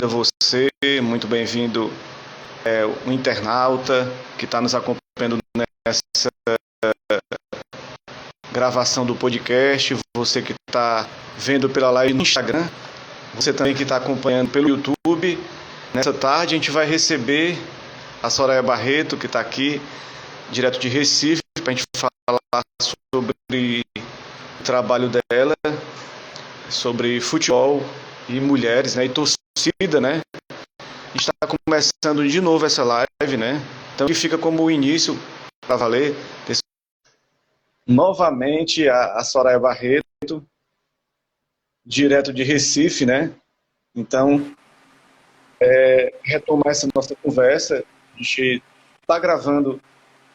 você, muito bem-vindo, o internauta que está nos acompanhando nessa gravação do podcast, você que está vendo pela live no Instagram, você também que está acompanhando pelo YouTube. Nessa tarde a gente vai receber a Soraya Barreto, que está aqui, direto de Recife, para a gente falar sobre o trabalho dela, sobre futebol e mulheres, né, e torcida, né? Está começando de novo essa live, né? Então, que fica como o início, para valer, novamente a Soraya Barreto, direto de Recife, né? Então, retomar essa nossa conversa. A gente está gravando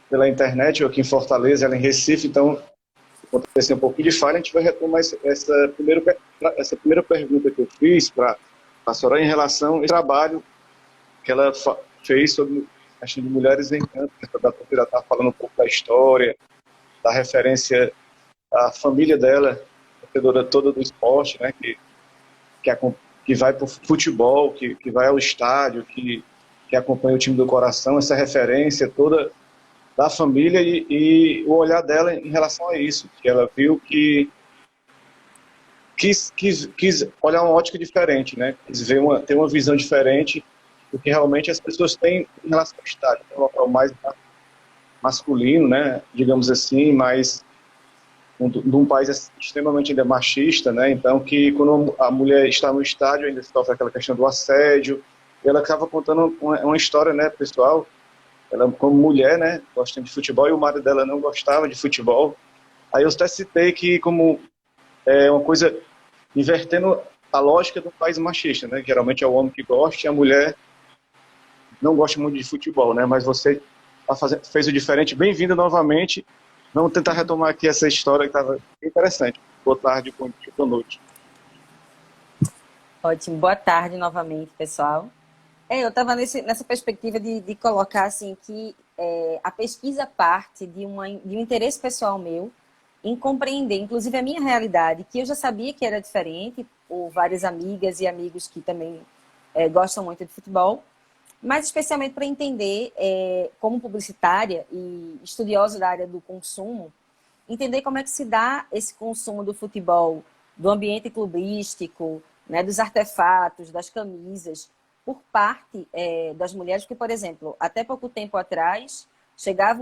pela internet, eu aqui em Fortaleza, ela em Recife, então aconteceu um pouquinho de falha. A gente vai retomar essa primeira pergunta que eu fiz para a Soraya em relação ao trabalho que ela fez sobre a questão de mulheres em campo. A doutora está falando um pouco da história, da referência à família dela, torcedora toda do esporte, né, que vai para o futebol, que vai ao estádio, que acompanha o time do coração, essa referência toda da família e o olhar dela em relação a isso, que ela viu que quis olhar uma ótica diferente, né? Quis ver ter uma visão diferente do que realmente as pessoas têm em relação ao estádio, um local mais masculino, né? Digamos assim, mais de um país extremamente ainda machista, né? Então, que quando a mulher está no estádio ainda sofre aquela questão do assédio. E ela acaba contando uma história, né, pessoal. Ela, como mulher, né, gostando de futebol, e o marido dela não gostava de futebol. Aí eu até citei que como uma coisa invertendo a lógica do país machista, né? Geralmente é o homem que gosta e a mulher não gosta muito de futebol, né? Mas você fez o diferente. Bem-vindo novamente. Vamos tentar retomar aqui essa história que estava interessante. Boa tarde, bom dia, boa noite. Ótimo. Boa tarde novamente, pessoal. Eu estava nessa perspectiva de colocar assim que a pesquisa parte de um interesse pessoal meu em compreender, inclusive, a minha realidade, que eu já sabia que era diferente, por várias amigas e amigos que também gostam muito de futebol, mas especialmente para entender, como publicitária e estudiosa da área do consumo, entender como é que se dá esse consumo do futebol, do ambiente clubístico, né, dos artefatos, das camisas, por parte das mulheres, porque, por exemplo, até pouco tempo atrás, chegava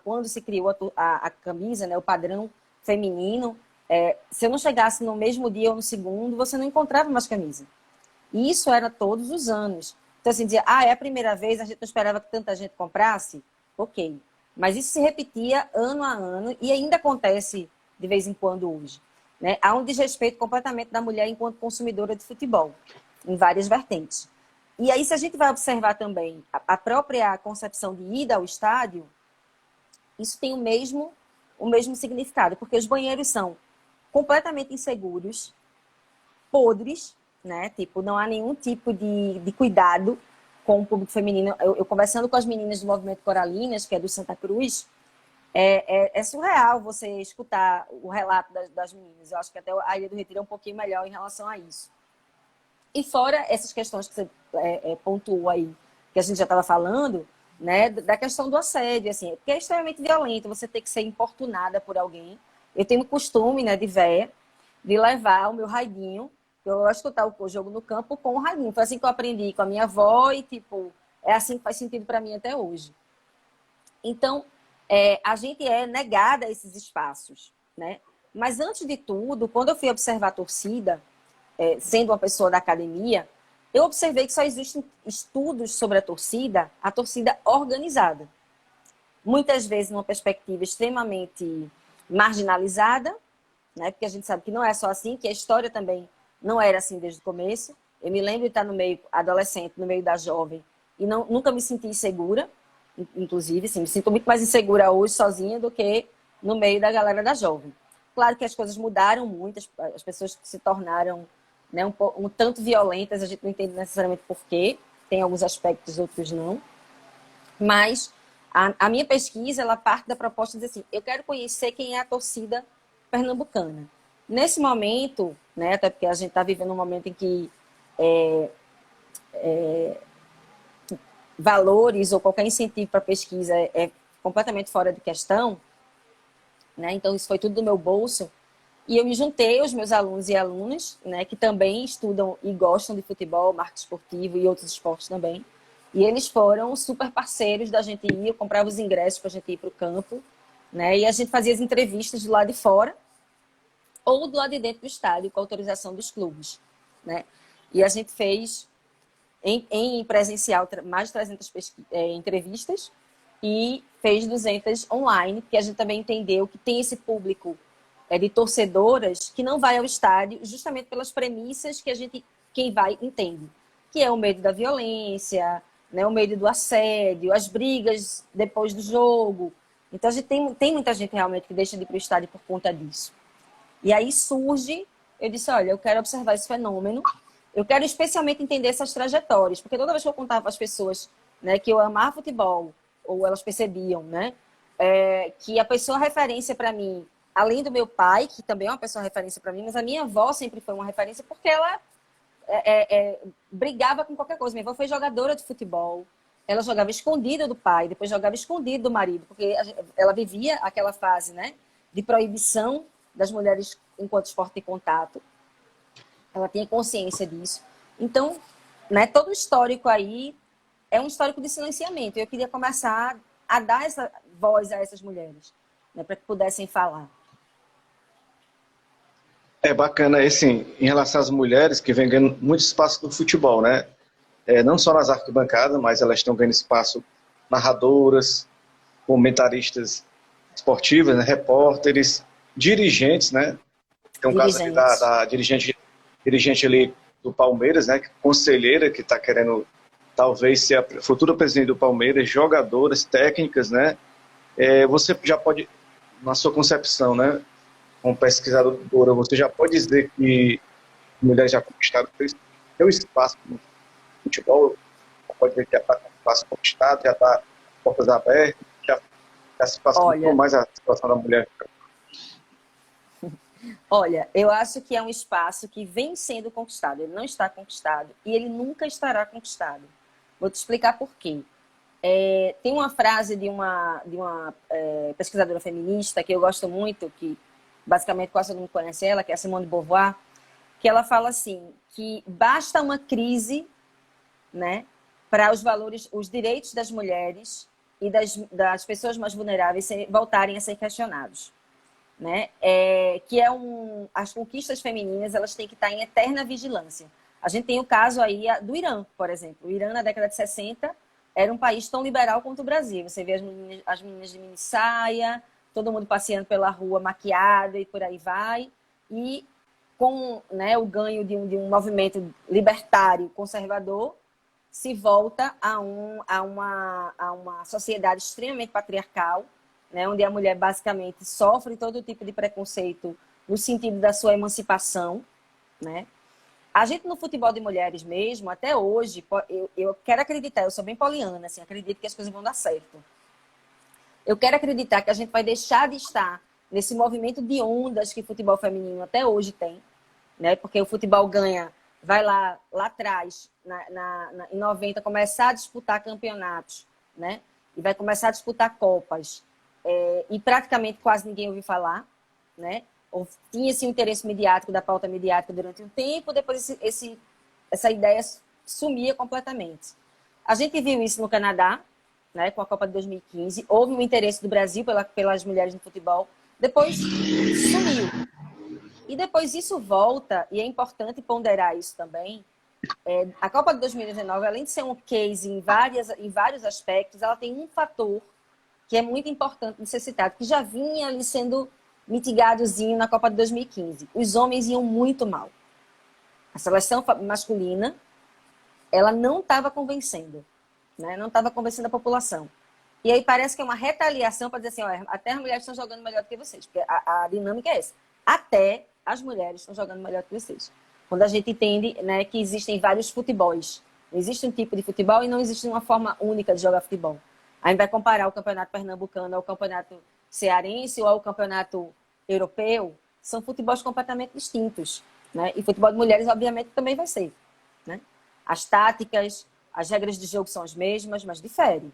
quando se criou a camisa, né, o padrão feminino, se eu não chegasse no mesmo dia ou no segundo, você não encontrava mais camisa. E isso era todos os anos. Então, assim, dizia, é a primeira vez, a gente não esperava que tanta gente comprasse? Ok. Mas isso se repetia ano a ano e ainda acontece de vez em quando hoje. Né? Há um desrespeito completamente da mulher enquanto consumidora de futebol, em várias vertentes. E aí, se a gente vai observar também a própria concepção de ida ao estádio, isso tem o mesmo significado, porque os banheiros são completamente inseguros, podres, né? Tipo, não há nenhum tipo de cuidado com o público feminino. Eu conversando com as meninas do Movimento Coralinas, que é do Santa Cruz, é surreal você escutar o relato das meninas. Eu acho que até a Ilha do Retiro é um pouquinho melhor em relação a isso. E fora essas questões que você pontuou aí, que a gente já estava falando, né, da questão do assédio, assim, porque é extremamente violento, você ter que ser importunada por alguém. Eu tenho o costume, né, de véia, de levar o meu raidinho, eu gosto de escutar o jogo no campo com o raidinho. Foi assim que eu aprendi com a minha avó e, tipo, é assim que faz sentido para mim até hoje. Então, a gente é negada a esses espaços, né? Mas, antes de tudo, quando eu fui observar a torcida, sendo uma pessoa da academia, eu observei que só existem estudos sobre a torcida organizada. Muitas vezes numa perspectiva extremamente marginalizada, né? Porque a gente sabe que não é só assim, que a história também não era assim desde o começo. Eu me lembro de estar no meio adolescente, no meio da jovem, e nunca me senti insegura, inclusive, assim, me sinto muito mais insegura hoje sozinha do que no meio da galera da jovem. Claro que as coisas mudaram muito, as pessoas se tornaram, né, um tanto violentas, a gente não entende necessariamente por quê, tem alguns aspectos, outros não. Mas a minha pesquisa, ela parte da proposta de dizer assim, eu quero conhecer quem é a torcida pernambucana. Nesse momento, né, até porque a gente está vivendo um momento em que valores ou qualquer incentivo para pesquisa é completamente fora de questão, né? Então, isso foi tudo do meu bolso. E eu me juntei aos meus alunos e alunas, né, que também estudam e gostam de futebol, marketing esportivo e outros esportes também. E eles foram super parceiros da gente ir, eu comprava os ingressos para a gente ir para o campo, né, e a gente fazia as entrevistas do lado de fora ou do lado de dentro do estádio, com autorização dos clubes, né. E a gente fez em presencial mais de 300 entrevistas e fez 200 online, porque a gente também entendeu que tem esse público de torcedoras que não vai ao estádio justamente pelas premissas que quem vai entende, que é o medo da violência, né, o medo do assédio, as brigas depois do jogo. Então a gente tem muita gente realmente que deixa de ir para o estádio por conta disso. E aí surge, eu disse, olha, eu quero observar esse fenômeno, eu quero especialmente entender essas trajetórias, porque toda vez que eu contava para as pessoas, né, que eu amava futebol, ou elas percebiam, né, que a pessoa referência para mim, além do meu pai, que também é uma pessoa referência para mim, mas a minha avó sempre foi uma referência porque ela brigava com qualquer coisa. Minha avó foi jogadora de futebol, ela jogava escondida do pai, depois jogava escondido do marido, porque ela vivia aquela fase, né, de proibição das mulheres enquanto esporte de contato. Ela tinha consciência disso. Então, né, todo o histórico aí é um histórico de silenciamento. Eu queria começar a dar essa voz a essas mulheres, né, para que pudessem falar. É bacana, assim, em relação às mulheres que vêm ganhando muito espaço no futebol, né? Não só nas arquibancadas, mas elas estão ganhando espaço narradoras, comentaristas esportivas, né? Repórteres, dirigentes, né? Tem um caso ali da dirigente ali do Palmeiras, né? Conselheira que está querendo talvez ser a futura presidente do Palmeiras, jogadoras, técnicas, né? Você já pode, na sua concepção, né? Como pesquisadora, você já pode dizer que mulheres já conquistaram seu espaço no futebol, pode dizer que já está com espaço conquistado, já está portas abertas, já se passa muito mais a situação da mulher. Olha, eu acho que é um espaço que vem sendo conquistado, ele não está conquistado e ele nunca estará conquistado. Vou te explicar por quê. Tem uma frase de uma pesquisadora feminista que eu gosto muito, que basicamente quase todo mundo conhece ela, que é a Simone de Beauvoir, que ela fala assim, que basta uma crise, né, para os valores, os direitos das mulheres e das pessoas mais vulneráveis voltarem a ser questionados, né? As conquistas femininas, elas têm que estar em eterna vigilância. A gente tem o caso aí do Irã, por exemplo. O Irã, na década de 60, era um país tão liberal quanto o Brasil. Você vê as meninas de mini saia, todo mundo passeando pela rua maquiada e por aí vai. E com, né, o ganho de um movimento libertário conservador, se volta a uma sociedade extremamente patriarcal, né, onde a mulher basicamente sofre todo tipo de preconceito no sentido da sua emancipação, né? A gente no futebol de mulheres mesmo, até hoje, eu quero acreditar, eu sou bem poliana, assim, acredito que as coisas vão dar certo. Eu quero acreditar que a gente vai deixar de estar nesse movimento de ondas que o futebol feminino até hoje tem, né? Porque o futebol vai lá atrás, em 90, começar a disputar campeonatos, né? E vai começar a disputar copas. E praticamente quase ninguém ouviu falar, né? Tinha esse interesse midiático, da pauta midiática durante um tempo, depois essa ideia sumia completamente. A gente viu isso no Canadá, né, com a Copa de 2015, houve um interesse do Brasil pelas mulheres no futebol, depois sumiu. E depois isso volta, e é importante ponderar isso também, a Copa de 2019, além de ser um case em vários aspectos, ela tem um fator que é muito importante de ser citado, que já vinha ali sendo mitigadozinho na Copa de 2015. Os homens iam muito mal. A seleção masculina, ela não estava convencendo, né? Não estava convencendo a população. E aí parece que é uma retaliação para dizer assim, ó, até as mulheres estão jogando melhor do que vocês, porque a dinâmica é essa. Até as mulheres estão jogando melhor do que vocês. Quando a gente entende, né, que existem vários futebols. Não existe um tipo de futebol e não existe uma forma única de jogar futebol. A gente vai comparar o campeonato pernambucano ao campeonato cearense ou ao campeonato europeu, são futebols completamente distintos, né? E futebol de mulheres, obviamente, também vai ser, né? As táticas, as regras de jogo são as mesmas, mas difere.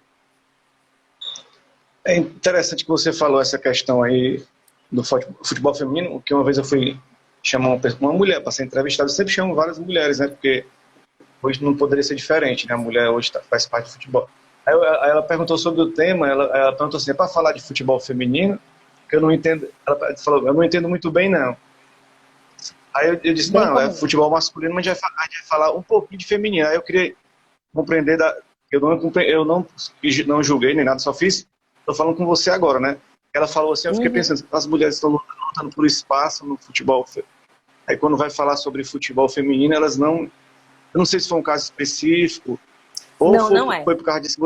É interessante que você falou essa questão aí do futebol feminino, que uma vez eu fui chamar uma mulher para ser entrevistada, eu sempre chamo várias mulheres, né? Porque hoje não poderia ser diferente, né? A mulher hoje faz parte do futebol. Aí ela perguntou sobre o tema, ela perguntou assim, para falar de futebol feminino, que eu não entendo, ela falou, eu não entendo muito bem, não. Aí eu disse, Bem não, é comum. futebol masculino, mas a gente vai falar um pouquinho de feminino. Aí eu queria compreender, eu não julguei nem nada, só fiz, estou falando com você agora, né? Ela falou assim, eu fiquei Uhum. pensando, as mulheres estão lutando por espaço no futebol. Aí quando vai falar sobre futebol feminino, elas não, eu não sei se foi um caso específico, ou Não, não é. foi por causa disso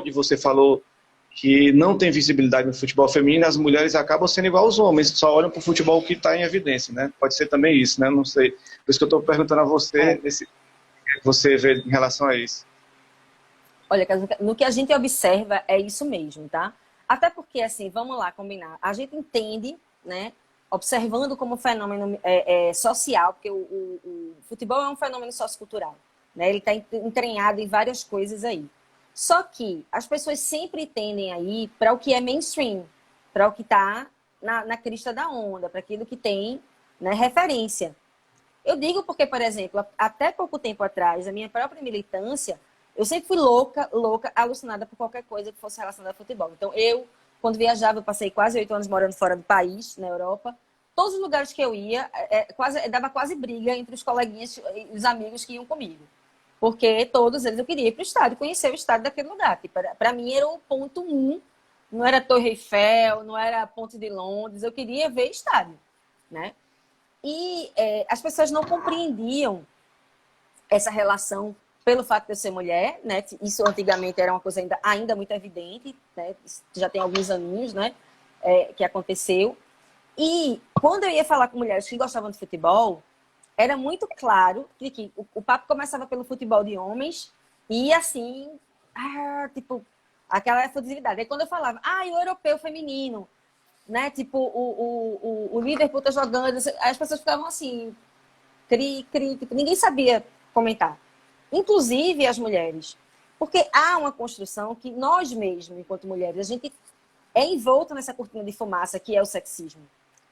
que você falou que não tem visibilidade no futebol feminino, as mulheres acabam sendo igual aos homens, só olham para o futebol que está em evidência, né? Pode ser também isso, né? Não sei. Por isso que eu estou perguntando a você, É. o que você vê em relação a isso. Olha, no que a gente observa é isso mesmo, tá? Até porque, assim, vamos lá combinar. A gente entende, né? Observando como fenômeno social, porque o futebol é um fenômeno sociocultural, né? Ele está entranhado em várias coisas aí. Só que as pessoas sempre tendem aí para o que é mainstream, para o que está na crista da onda, para aquilo que tem, né, referência. Eu digo porque, por exemplo, até pouco tempo atrás, a minha própria militância, eu sempre fui louca, alucinada por qualquer coisa que fosse relacionada a futebol. Então, quando viajava, eu passei quase 8 anos morando fora do país, na Europa. Todos os lugares que eu ia, dava quase briga entre os coleguinhas e os amigos que iam comigo. Porque todos eles eu queria ir para o estádio, conhecer o estádio daquele lugar. Para mim era o ponto 1, não era Torre Eiffel, não era Ponte de Londres, eu queria ver estádio, né? E as pessoas não compreendiam essa relação pelo fato de eu ser mulher, né? Isso antigamente era uma coisa ainda muito evidente, né? Já tem alguns aninhos, né? Que aconteceu. E quando eu ia falar com mulheres que gostavam de futebol, era muito claro que o papo começava pelo futebol de homens e assim, tipo, aquela efusividade. Aí quando eu falava, o europeu feminino, né? Tipo, o Liverpool tá jogando, as pessoas ficavam assim, tipo, ninguém sabia comentar. Inclusive as mulheres. Porque há uma construção que nós mesmos, enquanto mulheres, a gente é envolto nessa cortina de fumaça que é o sexismo.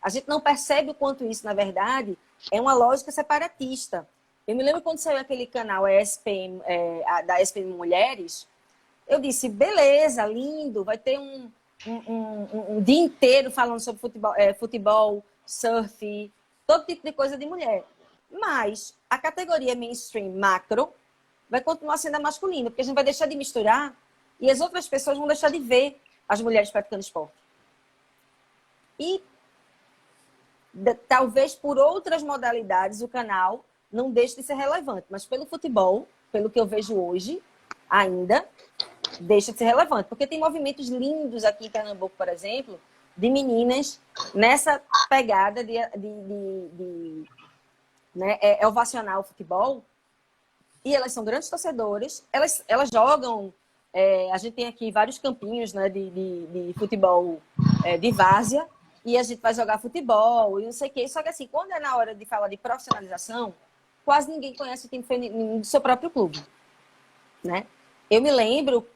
A gente não percebe o quanto isso, na verdade, é uma lógica separatista. Eu me lembro quando saiu aquele canal ESPM, da ESPM Mulheres, eu disse, beleza, lindo, vai ter um dia inteiro falando sobre futebol, surf, todo tipo de coisa de mulher. Mas a categoria mainstream macro vai continuar sendo a masculina, porque a gente vai deixar de misturar e as outras pessoas vão deixar de ver as mulheres praticando esporte. E talvez por outras modalidades o canal não deixe de ser relevante, mas pelo futebol, pelo que eu vejo hoje, ainda deixa de ser relevante. Porque tem movimentos lindos aqui em Pernambuco, por exemplo, de meninas nessa pegada de né, ovacionar o futebol. E elas são grandes torcedoras, elas jogam. A gente tem aqui vários campinhos, né, de futebol de várzea, e a gente vai jogar futebol e não sei o quê. Só que assim, quando é na hora de falar de profissionalização, quase ninguém conhece o time feminino do seu próprio clube, né? Eu me lembro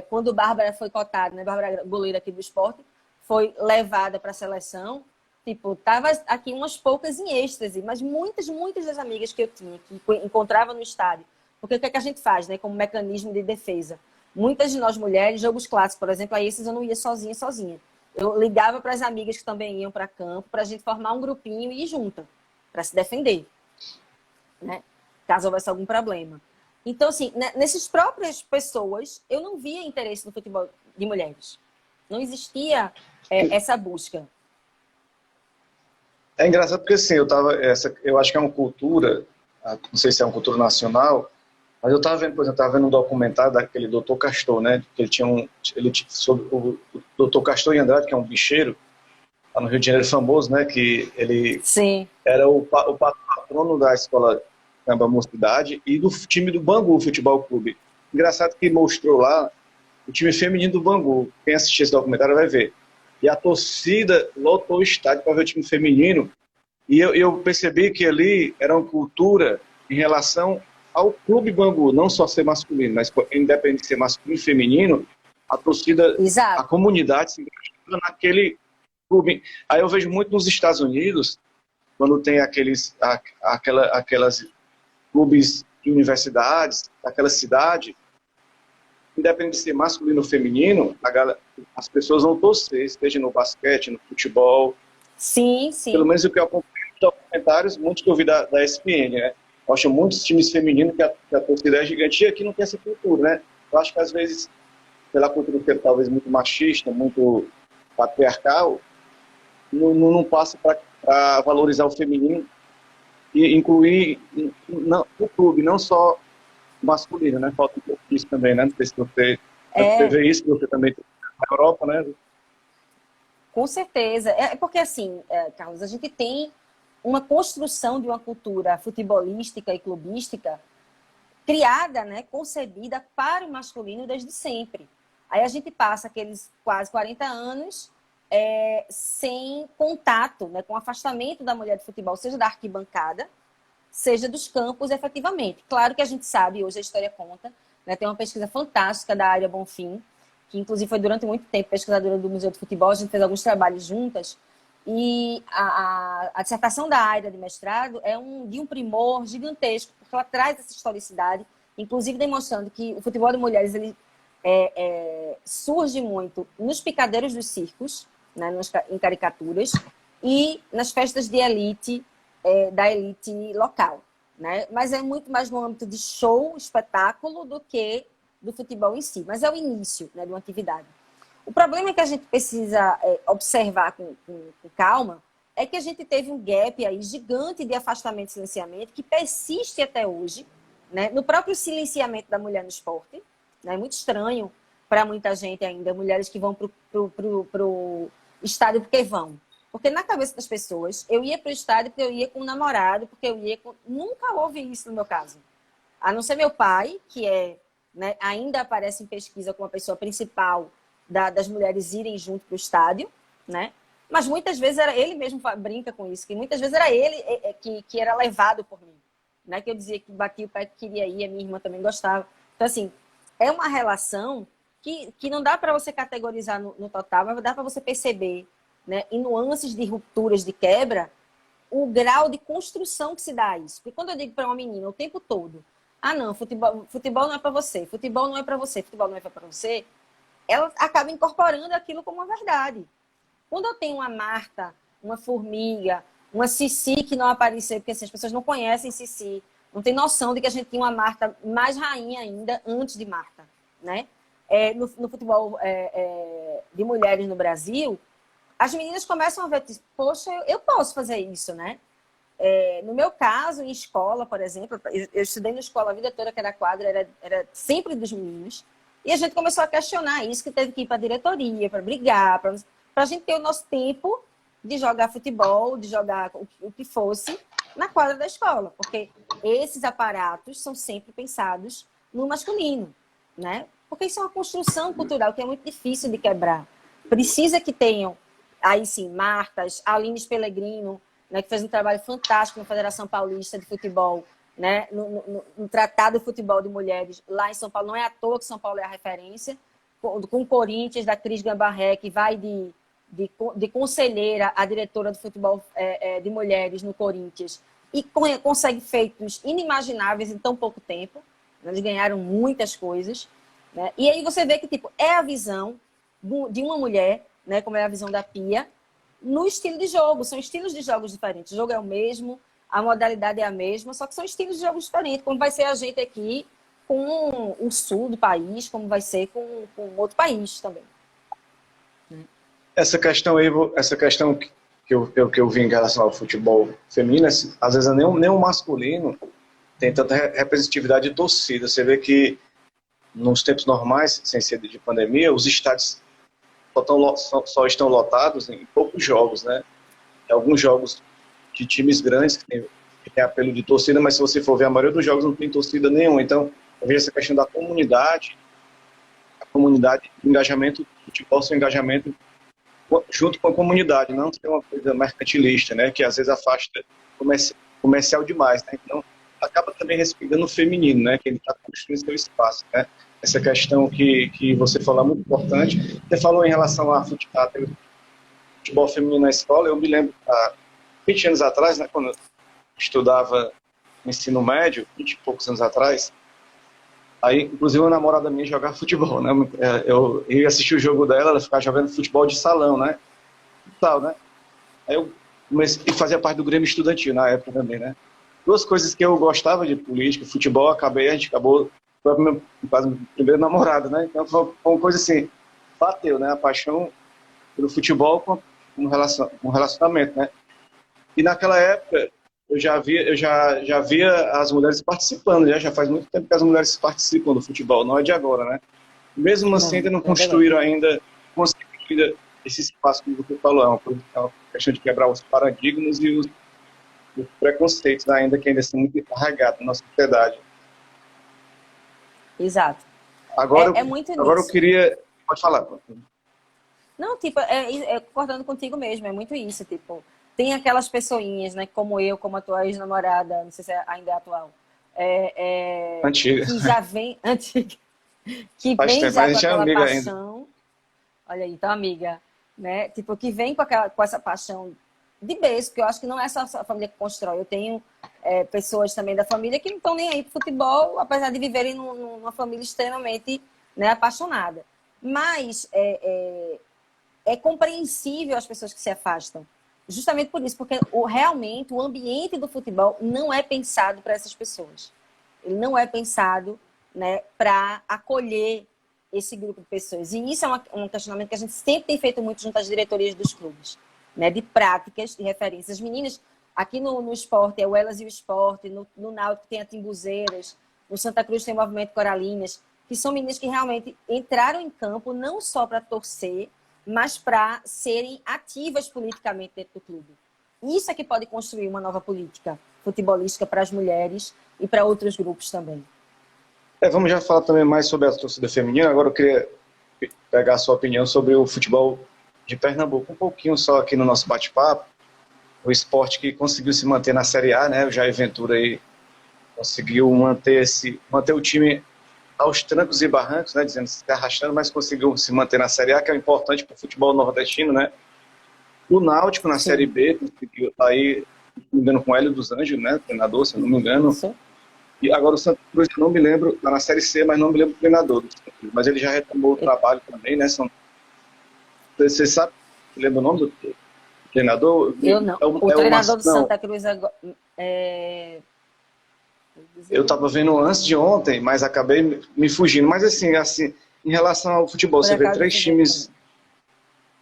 quando Bárbara foi cotada, né, Bárbara, goleira aqui do esporte, foi levada para a seleção. Tipo, tava aqui umas poucas em êxtase, mas muitas das amigas que eu tinha, que encontrava no estádio, porque o que é que a gente faz, né, como mecanismo de defesa? Muitas de nós mulheres, jogos clássicos, por exemplo, a esses eu não ia sozinha. Eu ligava para as amigas que também iam para campo, para a gente formar um grupinho e ir junta, para se defender, né, caso houvesse algum problema. Então, assim, nessas próprias pessoas, eu não via interesse no futebol de mulheres. Não existia essa busca. É engraçado porque assim, eu acho que é uma cultura, não sei se é uma cultura nacional, mas eu estava vendo, por exemplo, um documentário daquele Dr. Castor, né? Que sobre o Dr. Castor e Andrade, que é um bicheiro, lá no Rio de Janeiro famoso, né? Que ele Sim. era o patrono da escola Samba Mocidade e do time do Bangu Futebol Clube. Engraçado que mostrou lá o time feminino do Bangu. Quem assistir esse documentário vai ver. E a torcida lotou o estádio para ver o time feminino. E eu percebi que ali era uma cultura em relação ao Clube Bangu não só ser masculino, mas independente de ser masculino e feminino, a torcida, Exato. a comunidade se engajava naquele clube. Aí eu vejo muito nos Estados Unidos, quando tem aquelas clubes de universidades, aquela cidade, independente de ser masculino ou feminino, as pessoas vão torcer, seja no basquete, no futebol. Sim, sim. Pelo menos o que eu acompanho nos documentários, muitos que eu vi da ESPN, né? Mostra muitos times femininos que a torcida é gigante e aqui não tem essa cultura, né? Eu acho que às vezes, pela cultura que é talvez muito machista, muito patriarcal, não passa para valorizar o feminino e incluir no clube, não só masculino, né? Falta um pouco disso também, né? Não sei se você vê isso, você também tem na Europa, né? Com certeza. É porque, assim, Carlos, a gente tem uma construção de uma cultura futebolística e clubística criada, né, concebida para o masculino desde sempre. Aí a gente passa aqueles quase 40 anos sem contato, né, com afastamento da mulher de futebol, seja da arquibancada, seja dos campos, efetivamente. Claro que a gente sabe, hoje a história conta, né, tem uma pesquisa fantástica da Área Bonfim, que inclusive foi durante muito tempo pesquisadora do Museu de Futebol, a gente fez alguns trabalhos juntas, e a dissertação da Aida de mestrado é de um primor gigantesco, porque ela traz essa historicidade, inclusive demonstrando que o futebol de mulheres ele, surge muito nos picadeiros dos circos, né, em caricaturas, e nas festas de elite, da elite local. Né? Mas é muito mais no âmbito de show, espetáculo, do que do futebol em si. Mas é o início, né, de uma atividade. O problema que a gente precisa observar com calma é que a gente teve um gap aí gigante de afastamento e silenciamento que persiste até hoje, né, no próprio silenciamento da mulher no esporte. Né, é muito estranho para muita gente ainda, mulheres que vão para o estádio porque vão. Porque na cabeça das pessoas, eu ia para o estádio porque eu ia com um namorado, porque eu ia com... Nunca houve isso no meu caso. A não ser meu pai, que né, ainda aparece em pesquisa como a pessoa principal das mulheres irem junto para o estádio, né? Mas muitas vezes era ele mesmo brinca com isso, que muitas vezes era ele que era levado por mim, né? Que eu dizia que batia o pé que queria ir, a minha irmã também gostava. Então, assim, é uma relação que não dá para você categorizar no total, mas dá para você perceber, né, em nuances de rupturas, de quebra, o grau de construção que se dá a isso. Porque quando eu digo para uma menina o tempo todo, não, futebol não é para você, futebol não é para você, futebol não é para você, ela acaba incorporando aquilo como uma verdade. Quando eu tenho uma Marta, uma Formiga, uma Cici que não apareceu, porque assim, as pessoas não conhecem Cici, não tem noção de que a gente tinha uma Marta mais rainha ainda antes de Marta. Né? No futebol de mulheres no Brasil, as meninas começam a ver, poxa, eu posso fazer isso, né? No meu caso, em escola, por exemplo, eu estudei na escola a vida toda, que era quadra, era sempre dos meninos. E a gente começou a questionar isso, que teve que ir para a diretoria, para brigar, para a gente ter o nosso tempo de jogar futebol, de jogar o que fosse, na quadra da escola. Porque esses aparatos são sempre pensados no masculino, né? Porque isso é uma construção cultural que é muito difícil de quebrar. Precisa que tenham, aí sim, Martas, Aline Pellegrino, né, que fez um trabalho fantástico na Federação Paulista de Futebol, né, no Tratado de Futebol de Mulheres, lá em São Paulo. Não é à toa que São Paulo é a referência, com o Corinthians, da Cris Gambarré, que vai de conselheira a diretora do futebol de mulheres no Corinthians, e consegue feitos inimagináveis em tão pouco tempo. Eles ganharam muitas coisas. Né? E aí você vê que tipo, é a visão de uma mulher, né, como é a visão da Pia, no estilo de jogo. São estilos de jogos diferentes. O jogo é o mesmo, a modalidade é a mesma, só que são estilos de jogos diferentes. Como vai ser a gente aqui com o sul do país, como vai ser com outro país também. Essa questão aí, que eu vi em relação ao futebol feminino, às vezes nem o masculino tem tanta representatividade de torcida. Você vê que nos tempos normais, sem ser de pandemia, os estádios só estão lotados em poucos jogos, né? Alguns jogos de times grandes que tem apelo de torcida, mas se você for ver, a maioria dos jogos não tem torcida nenhuma. Então, eu vejo essa questão da comunidade, o engajamento do futebol, seu engajamento junto com a comunidade, não ser uma coisa mercantilista, né? Que às vezes afasta comercial demais, né? Então, acaba também respeitando o feminino, né? Que ele está construindo seu espaço, né? Essa questão que você falou é muito importante. Você falou em relação a futebol feminino na escola. Eu me lembro, há 20 anos atrás, né? Quando eu estudava ensino médio, 20 e poucos anos atrás, aí, inclusive, a namorada minha jogava futebol, né? Eu ia assistir o jogo dela, ela ficava jogando futebol de salão, né? E tal, né? Aí eu comecei a fazer parte do Grêmio Estudantil na época também, né? Duas coisas que eu gostava de política, futebol, a gente acabou, foi a minha, quase minha primeira namorada, né? Então foi uma coisa assim, bateu, né? A paixão pelo futebol com um relacionamento, né? E naquela época eu já via as mulheres participando, já faz muito tempo que as mulheres participam do futebol, não é de agora, né? Mesmo assim, Não, ainda não não é verdade. construíram ainda esse espaço que você falou, é uma questão de quebrar os paradigmas e os preconceitos que ainda são muito arraigados na nossa sociedade. Exato. Agora, É muito agora eu nisso. queria... Pode falar. Não, tipo, concordando contigo mesmo, é muito isso, tipo, tem aquelas pessoinhas, né, como eu, como a tua ex-namorada, não sei se ainda é atual, Antiga. que já vem, antiga, que Faz vem tempo, mas já a com gente é aquela amiga ainda. paixão, olha aí, então amiga, né, tipo, que vem com essa paixão de berço, porque eu acho que não é só a família que constrói, eu tenho pessoas também da família que não estão nem aí pro futebol, apesar de viverem numa família extremamente, né, apaixonada. Mas é compreensível as pessoas que se afastam. Justamente por isso, porque realmente o ambiente do futebol não é pensado para essas pessoas. Ele não é pensado, né, para acolher esse grupo de pessoas. E isso é um questionamento que a gente sempre tem feito muito junto às diretorias dos clubes, né, de práticas e referências. As meninas, aqui no esporte, é o Elas e o Esporte, no Náutico tem a Timbuzeiras, no Santa Cruz tem o Movimento Coralinas, que são meninas que realmente entraram em campo não só para torcer, mas para serem ativas politicamente dentro do clube. Isso é que pode construir uma nova política futebolística para as mulheres e para outros grupos também. Vamos já falar também mais sobre a torcida feminina. Agora eu queria pegar a sua opinião sobre o futebol de Pernambuco. Um pouquinho só aqui no nosso bate-papo. O esporte que conseguiu se manter na Série A, né? O Jair Ventura aí conseguiu manter o time aos trancos e barrancos, né? Dizendo que se arrastando, mas conseguiu se manter na Série A, que é importante para o futebol nordestino, né? O Náutico na Série Sim. B conseguiu aí, se não me engano, com o Hélio dos Anjos, né? Treinador, se eu não me engano. Isso. E agora o Santa Cruz, eu não me lembro, está na Série C, mas não me lembro do treinador do Santa Cruz. Mas ele já retomou o trabalho também, né? Você sabe, lembra o nome do treinador? Eu não. O treinador do Santa Cruz é... Eu estava vendo antes de ontem, mas acabei me fugindo. Mas assim, em relação ao futebol, Por você vê acaso eu três fui ver times também.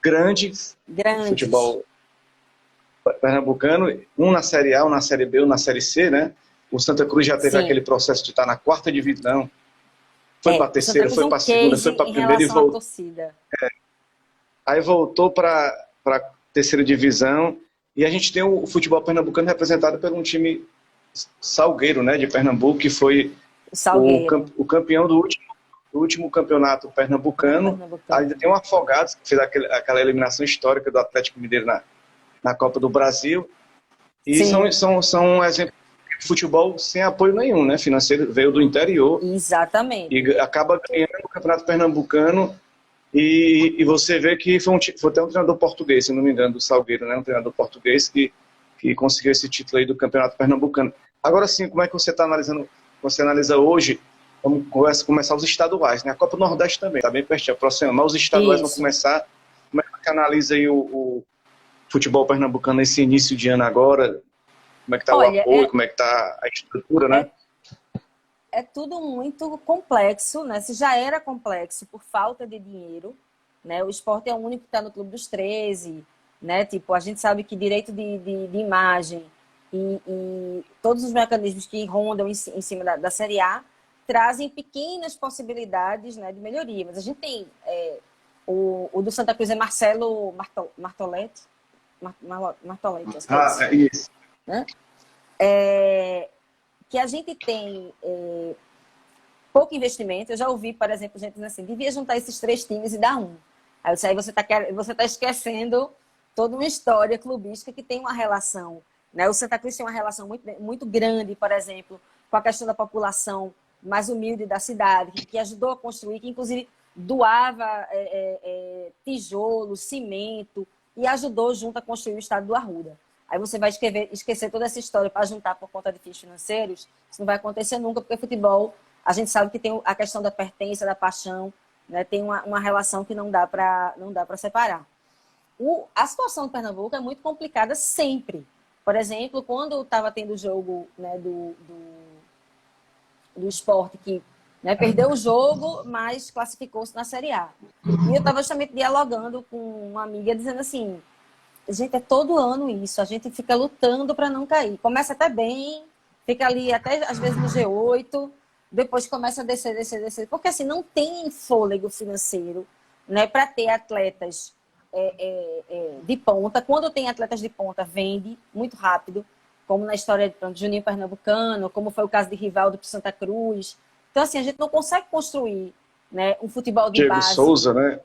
grandes do Grandes. futebol pernambucano, um na Série A, um na Série B, um na Série C, né? O Santa Cruz já teve Sim. aquele processo de estar na quarta divisão, foi para a O Santa terceira, Cruz é foi um para a segunda, case foi para a em primeira e relação à voltou. torcida. Aí voltou para a terceira divisão. E a gente tem o futebol pernambucano representado por um time Salgueiro, né, de Pernambuco, que foi O Salgueiro. o campeão do último campeonato pernambucano. Ainda tem o Afogados, que fez aquela eliminação histórica do Atlético Mineiro na Copa do Brasil. E são exemplos de futebol sem apoio nenhum, né? Financeiro, veio do interior. Exatamente. E acaba ganhando o Campeonato Pernambucano. E você vê que foi até um treinador português, se não me engano, do Salgueiro, né? Um treinador português que conseguiu esse título aí do Campeonato Pernambucano. Agora sim, como é que você está analisando? Você analisa hoje, vamos começar os estaduais, né? A Copa do Nordeste também, está bem pertinho, próximo, mas os estaduais vão começar. Como é que analisa aí o futebol pernambucano nesse início de ano agora? Como é que está o apoio, como é que está a estrutura, né? É tudo muito complexo, né? Se já era complexo por falta de dinheiro, né? O esporte é o único que está no Clube dos 13, né? Tipo, a gente sabe que direito de imagem e todos os mecanismos que rondam em cima da Série A trazem pequenas possibilidades, né, de melhoria. Mas a gente tem o do Santa Cruz é Marcelo Martoletti, é isso. Né? Que a gente tem pouco investimento. Eu já ouvi, por exemplo, gente dizendo assim, devia juntar esses 3 times e dar um. Aí você tá esquecendo toda uma história clubística que tem uma relação né? O Santa Cruz tem uma relação muito grande, por exemplo, com a questão da população mais humilde da cidade, que ajudou a construir, que inclusive doava tijolo, cimento, e ajudou junto a construir o estado do Arruda. Aí você vai esquecer toda essa história para juntar por conta de fins financeiros, isso não vai acontecer nunca, porque futebol, a gente sabe que tem a questão da pertença, da paixão, né? Tem uma relação que não dá para separar. A situação do Pernambuco é muito complicada sempre. Por exemplo, quando estava tendo o jogo, né, do Sport, que, né, perdeu o jogo, mas classificou-se na Série A. E eu estava justamente dialogando com uma amiga, dizendo assim, gente, é todo ano isso, a gente fica lutando para não cair. Começa até bem, fica ali até às vezes no G8, depois começa a descer, porque assim, não tem fôlego financeiro, né, para ter atletas de ponta. Quando tem atletas de ponta, vende muito rápido, como na história de Juninho Pernambucano, como foi o caso de Rivaldo para Santa Cruz. Então, assim, a gente não consegue construir, né, um futebol de Diego base. Souza, né?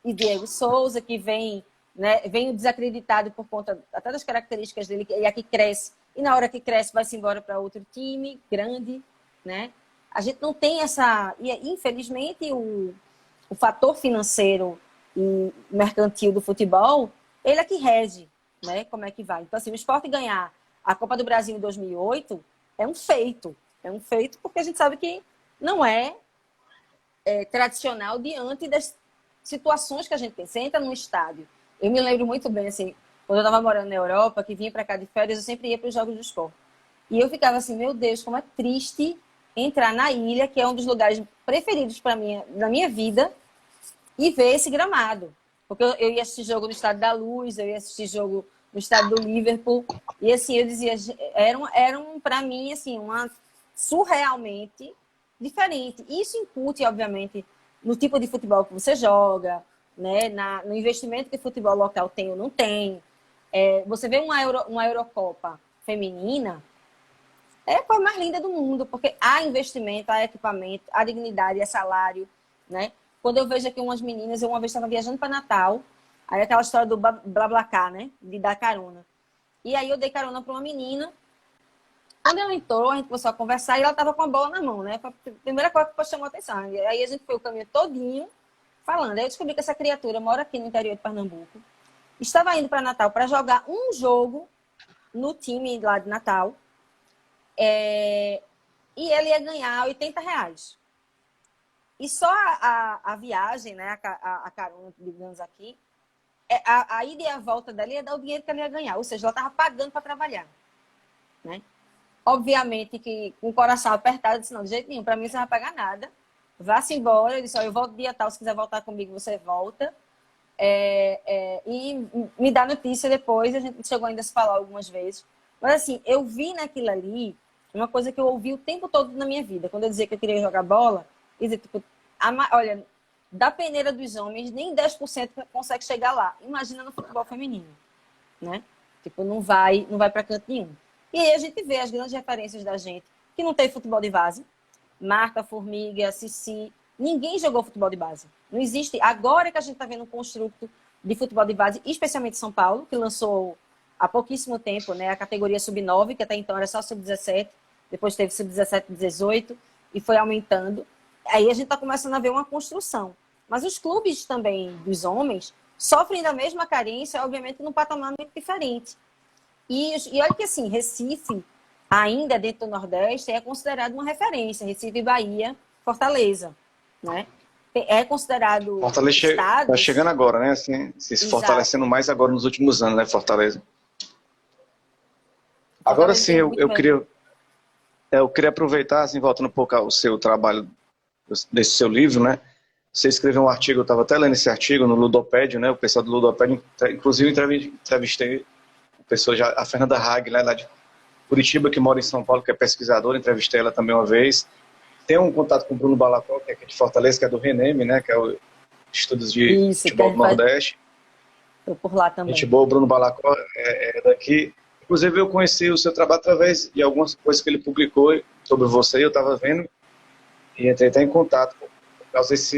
E Diego Souza, que vem, né, vem desacreditado por conta até das características dele, e aqui cresce, e na hora que cresce vai-se embora para outro time grande, né? A gente não tem essa... E, infelizmente, o fator financeiro e mercantil do futebol, ele é que rege, né, como é que vai. Então, assim, o Sport ganhar a Copa do Brasil em 2008 é um feito. É um feito porque a gente sabe que não é tradicional diante das situações que a gente tem. Você entra num estádio. Eu me lembro muito bem, assim, quando eu estava morando na Europa, que vinha para cá de férias, eu sempre ia para os Jogos do Sport. E eu ficava assim, meu Deus, como é triste entrar na ilha, que é um dos lugares preferidos para mim, na minha vida, e ver esse gramado. Porque eu ia assistir jogo no Estádio da Luz, eu ia assistir jogo no estádio do Liverpool, e assim, eu dizia, eram para mim, assim, uma surrealmente diferente. Isso incute, obviamente, no tipo de futebol que você joga, né, no investimento que o futebol local tem ou não tem. Você vê uma Eurocopa feminina, é a coisa mais linda do mundo, porque há investimento, há equipamento, há dignidade, há salário, né? Quando eu vejo aqui umas meninas, eu uma vez estava viajando para Natal, aí aquela história do BlaBlaCar, né? De dar carona. E aí eu dei carona para uma menina. Quando ela entrou, a gente começou a conversar e ela estava com a bola na mão, né? Foi a primeira coisa que chamou a atenção. E aí a gente foi o caminho todinho falando. Aí eu descobri que essa criatura mora aqui no interior de Pernambuco. Estava indo para Natal para jogar um jogo no time lá de Natal. E ele ia ganhar R$ 80. E só a viagem, né, a carona, digamos aqui, a ida e a volta dela ia dar o dinheiro que ela ia ganhar. Ou seja, ela estava pagando para trabalhar, né? Obviamente que com o coração apertado, eu disse, não, de jeito nenhum, para mim você não vai pagar nada. Vá-se embora. Eu disse, eu volto dia tal, se quiser voltar comigo, você volta. E me dá notícia depois. A gente chegou ainda a se falar algumas vezes. Mas assim, eu vi naquilo ali uma coisa que eu ouvi o tempo todo na minha vida. Quando eu dizia que eu queria jogar bola, eu dizia, tipo, olha, da peneira dos homens, nem 10% consegue chegar lá. Imagina no futebol feminino, né? Tipo, não vai para canto nenhum. E aí a gente vê as grandes referências da gente, que não tem futebol de base. Marta, Formiga, Cici, ninguém jogou futebol de base. Não existe. Agora que a gente está vendo um construto de futebol de base, especialmente São Paulo, que lançou há pouquíssimo tempo, né, a categoria sub-9, que até então era só sub-17, depois teve sub-17 e 18, e foi aumentando. Aí a gente está começando a ver uma construção. Mas os clubes também dos homens sofrem da mesma carência, obviamente, num patamar muito diferente. E olha que assim, Recife, ainda dentro do Nordeste, é considerado uma referência. Recife, Bahia, Fortaleza, né? É considerado Fortaleza está chegando agora, né? Assim, se fortalecendo mais agora nos últimos anos, né, Fortaleza? Agora sim, eu queria aproveitar, assim, voltando um pouco ao seu trabalho, desse seu livro, né? Você escreveu um artigo, eu estava até lendo esse artigo no Ludopédio, né? O pessoal do Ludopédio, inclusive entrevistei a Fernanda Hag, lá de Curitiba, que mora em São Paulo, que é pesquisadora, entrevistei ela também uma vez. Tem um contato com o Bruno Balacó, que é aqui de Fortaleza, que é do RENEM, né? Que é o Estudos de Futebol do Nordeste. Estou por lá também. Gente boa, o Bruno Balacó é daqui. Inclusive, eu conheci o seu trabalho através de algumas coisas que ele publicou sobre você, eu estava vendo, e entrei até em contato por causa dessa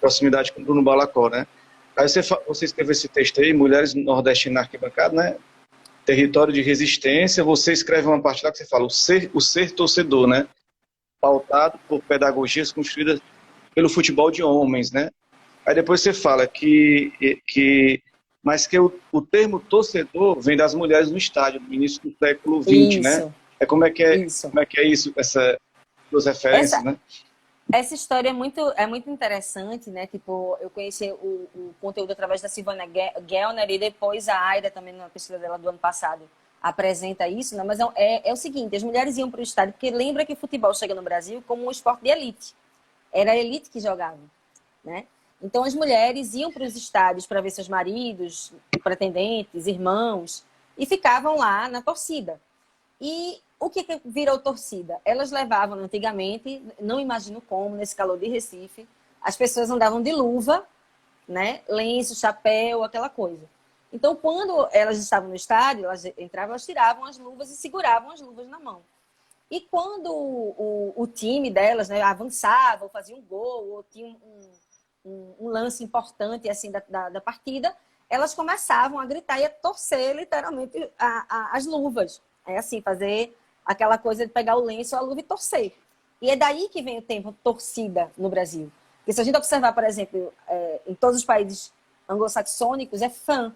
proximidade com o Bruno Balacó, né? Aí você escreveu esse texto aí, Mulheres Nordestinas na Arquibancada, né? território de resistência, você escreve uma parte lá que você fala, o ser torcedor, né? Pautado por pedagogias construídas pelo futebol de homens, né? Aí depois você fala mas que o termo torcedor vem das mulheres no estádio, no início do século XX, né? Isso, isso. Como é que é isso, essas duas referências, né? Essa história é muito interessante, né? Tipo, eu conheci o conteúdo através da Silvana Gellner e depois a Aida, também na pesquisa dela do ano passado, apresenta isso, né? Mas é o seguinte, as mulheres iam para o estádio, porque lembra que o futebol chega no Brasil como um esporte de elite. Era a elite que jogava, né? Então as mulheres iam para os estádios para ver seus maridos, pretendentes, irmãos, e ficavam lá na torcida. E o que virou torcida? Elas levavam antigamente, não imagino como, nesse calor de Recife, as pessoas andavam de luva, né? Lenço, chapéu, aquela coisa. Então, quando elas estavam no estádio, elas entravam, elas tiravam as luvas e seguravam as luvas na mão. E quando o time delas, né, avançava, ou fazia um gol, ou tinha um lance importante assim da partida, elas começavam a gritar e a torcer literalmente as luvas. É assim, fazer aquela coisa de pegar o lenço, a luva e torcer. E é daí que vem o termo torcida no Brasil. Porque se a gente observar, por exemplo, em todos os países anglo-saxônicos, é fã.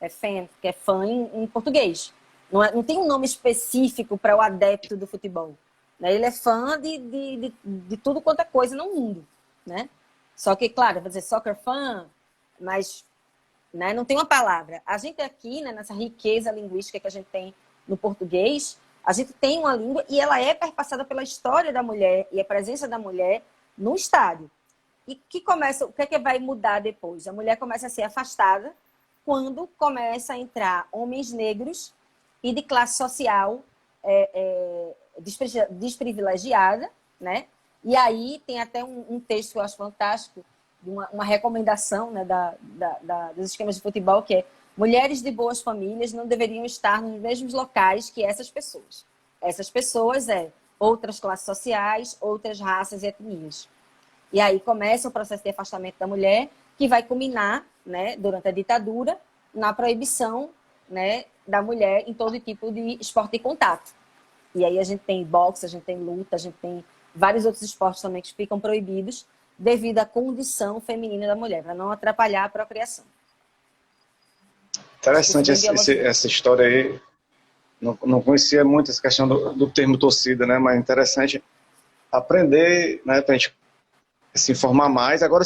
É fan, que é fã em português. Não tem um nome específico para o adepto do futebol. Né? Ele é fã de tudo quanto é coisa no mundo. Né? Só que, claro, vou dizer soccer fan, mas né, não tem uma palavra. A gente aqui, né, nessa riqueza linguística que a gente tem no português, a gente tem uma língua e ela é perpassada pela história da mulher e a presença da mulher no estádio. E o que é que vai mudar depois? A mulher começa a ser afastada quando começa a entrar homens negros e de classe social desprivilegiada, né? E aí tem até um texto que eu acho fantástico, de uma recomendação, né, dos esquemas de futebol, que é: mulheres de boas famílias não deveriam estar nos mesmos locais que essas pessoas. Essas pessoas outras classes sociais, outras raças e etnias. E aí começa o processo de afastamento da mulher, que vai culminar, né, durante a ditadura, na proibição, né, da mulher em todo tipo de esporte de contato. E aí a gente tem boxe, a gente tem luta, a gente tem vários outros esportes também que ficam proibidos devido à condição feminina da mulher, para não atrapalhar a procriação. Interessante essa história aí. Não conhecia muito essa questão do termo torcida, né? Mas interessante aprender, né, para a gente se informar mais. Agora,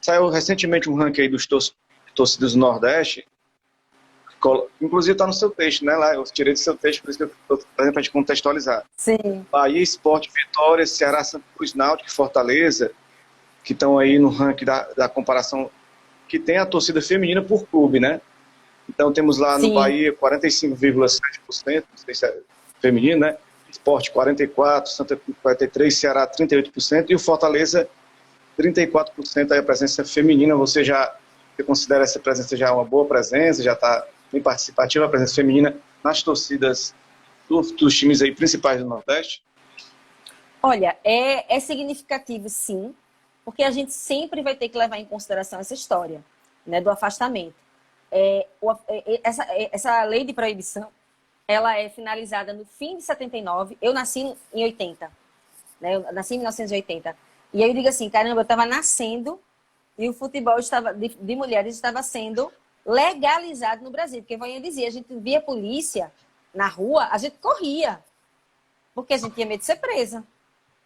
saiu recentemente um ranking aí dos torcidas do Nordeste, inclusive está no seu texto, né? Lá eu tirei do seu texto, por isso que eu estou trazendo para a gente contextualizar. Sim. Bahia, Sport, Vitória, Ceará, Santa Cruz, Náutico e Fortaleza, que estão aí no ranking da comparação, que tem a torcida feminina por clube, né? Então temos lá no Bahia 45,7%, não sei se é feminino, né? Sport 44%, Santa Cruz 43%, Ceará 38% e o Fortaleza 34% aí a presença feminina. Você considera essa presença já uma boa presença, já está bem participativa a presença feminina nas torcidas dos times aí principais do Nordeste? Olha, é significativo sim, porque a gente sempre vai ter que levar em consideração essa história, né, do afastamento. Essa lei de proibição, ela é finalizada no fim de 79, eu nasci em 80, né, eu nasci em 1980, e aí eu digo assim, caramba, eu estava nascendo e o futebol de mulheres estava sendo legalizado no Brasil, porque Vânia dizia, a gente via polícia na rua, a gente corria, porque a gente tinha medo de ser presa,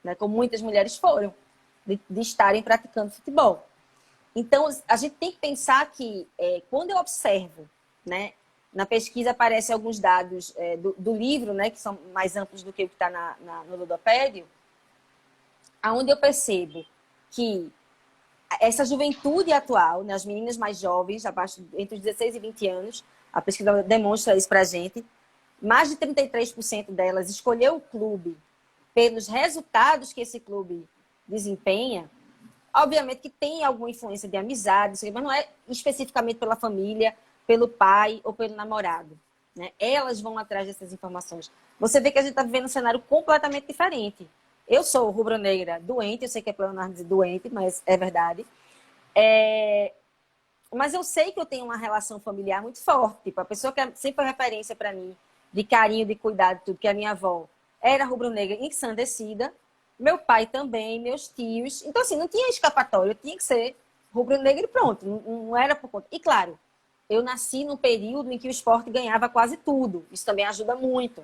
né, como muitas mulheres foram, de estarem praticando futebol. Então, a gente tem que pensar que, quando eu observo, né, na pesquisa aparecem alguns dados do livro, né, que são mais amplos do que o que está no ludopédio, onde eu percebo que essa juventude atual, né, as meninas mais jovens, entre os 16 e 20 anos, a pesquisa demonstra isso para a gente, mais de 33% delas escolheu o clube pelos resultados que esse clube desempenha. Obviamente que tem alguma influência de amizade, mas não é especificamente pela família, pelo pai ou pelo namorado. Né? Elas vão atrás dessas informações. Você vê que a gente está vivendo um cenário completamente diferente. Eu sou rubro-negra doente, eu sei que é para Leonardo dizer doente, mas é verdade. Mas eu sei que eu tenho uma relação familiar muito forte. Tipo, a pessoa que sempre foi referência para mim, de carinho, de cuidado, tudo, que a minha avó era rubro-negra ensandecida, meu pai também, meus tios. Então, assim, não tinha escapatória, eu tinha que ser rubro-negra e pronto. Não era por conta. E, claro, eu nasci num período em que o esporte ganhava quase tudo. Isso também ajuda muito,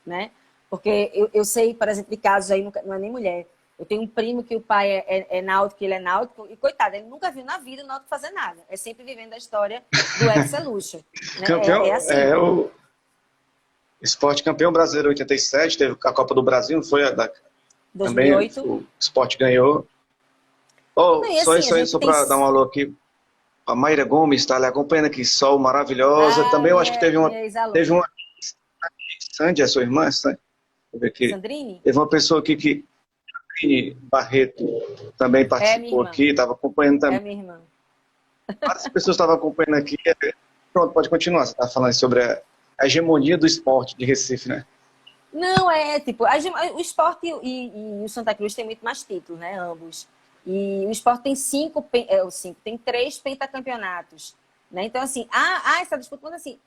né? Porque eu sei, por exemplo, de casos aí, não é nem mulher. Eu tenho um primo que o pai é náutico, ele é náutico, e coitado, ele nunca viu na vida o náutico fazer nada. É sempre vivendo a história do ex-luxo. Né? É Campeão, assim. o esporte campeão brasileiro 87, teve a Copa do Brasil, não foi? Também 2008. o esporte ganhou. Não, Oh, e só assim, a isso aí, gente só tem... para dar um alô aqui. A Mayra Gomes está ali acompanhando aqui, sol maravilhosa. Ah, Também eu acho que minha teve ex-aluna. uma Sandy, a sua irmã, Sandy? Deixa eu ver aqui. Sandrine? Teve uma pessoa aqui que Barreto também É minha participou irmã. aqui, estava acompanhando É também. minha irmã. Várias pessoas estavam acompanhando aqui. Pronto, pode continuar. Você está falando sobre a hegemonia do esporte de Recife, né? Não, tipo, o esporte e o Santa Cruz tem muito mais títulos, né? Ambos. E o esporte tem tem 3 pentacampeonatos. Né? Então, assim, há essa disputa, mas assim,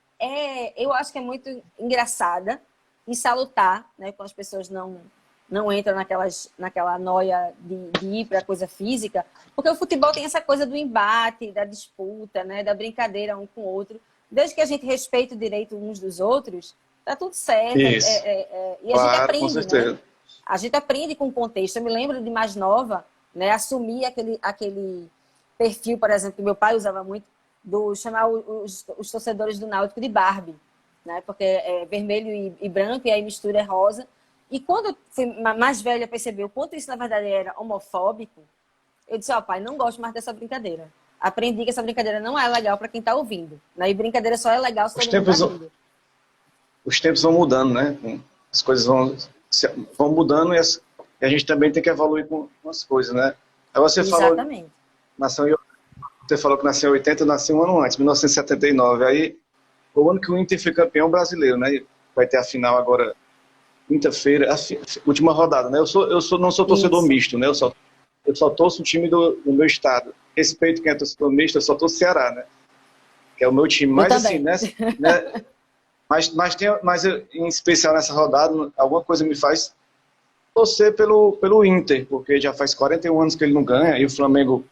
eu acho que é muito engraçada e salutar, né? Quando as pessoas não entram naquela noia de ir para a coisa física, porque o futebol tem essa coisa do embate, da disputa, né? Da brincadeira um com o outro. Desde que a gente respeite o direito uns dos outros, tá tudo certo. Isso, E a gente claro, com aprende, né? certeza. A gente aprende com o contexto. Eu me lembro de mais nova, né? Assumir aquele perfil, por exemplo, que meu pai usava muito, chamar os torcedores do Náutico de Barbie, né? Porque é vermelho e branco, e aí mistura é rosa. E quando eu fui mais velha, percebi o quanto isso, na verdade, era homofóbico, eu disse, pai, não gosto mais dessa brincadeira. Aprendi que essa brincadeira não é legal para quem está ouvindo. Né? E brincadeira só é legal se Os todo mundo está tempos, rindo. os tempos vão mudando, né? As coisas vão mudando e a gente também tem que evoluir com as coisas, né? Aí Exatamente. você falou que nasceu em 80, eu nasci um ano antes, 1979. Aí, o ano que o Inter foi campeão brasileiro, né? Vai ter a final agora, quinta-feira, última rodada, né? Não sou torcedor Isso. misto, né? Eu só torço o time do meu estado. Respeito quem é torcedor misto, eu só torço Ceará, né? Que é o meu time. Eu Mas, assim, também. né? Em especial nessa rodada, alguma coisa me faz torcer pelo Inter, porque já faz 41 anos que ele não ganha, e o Flamengo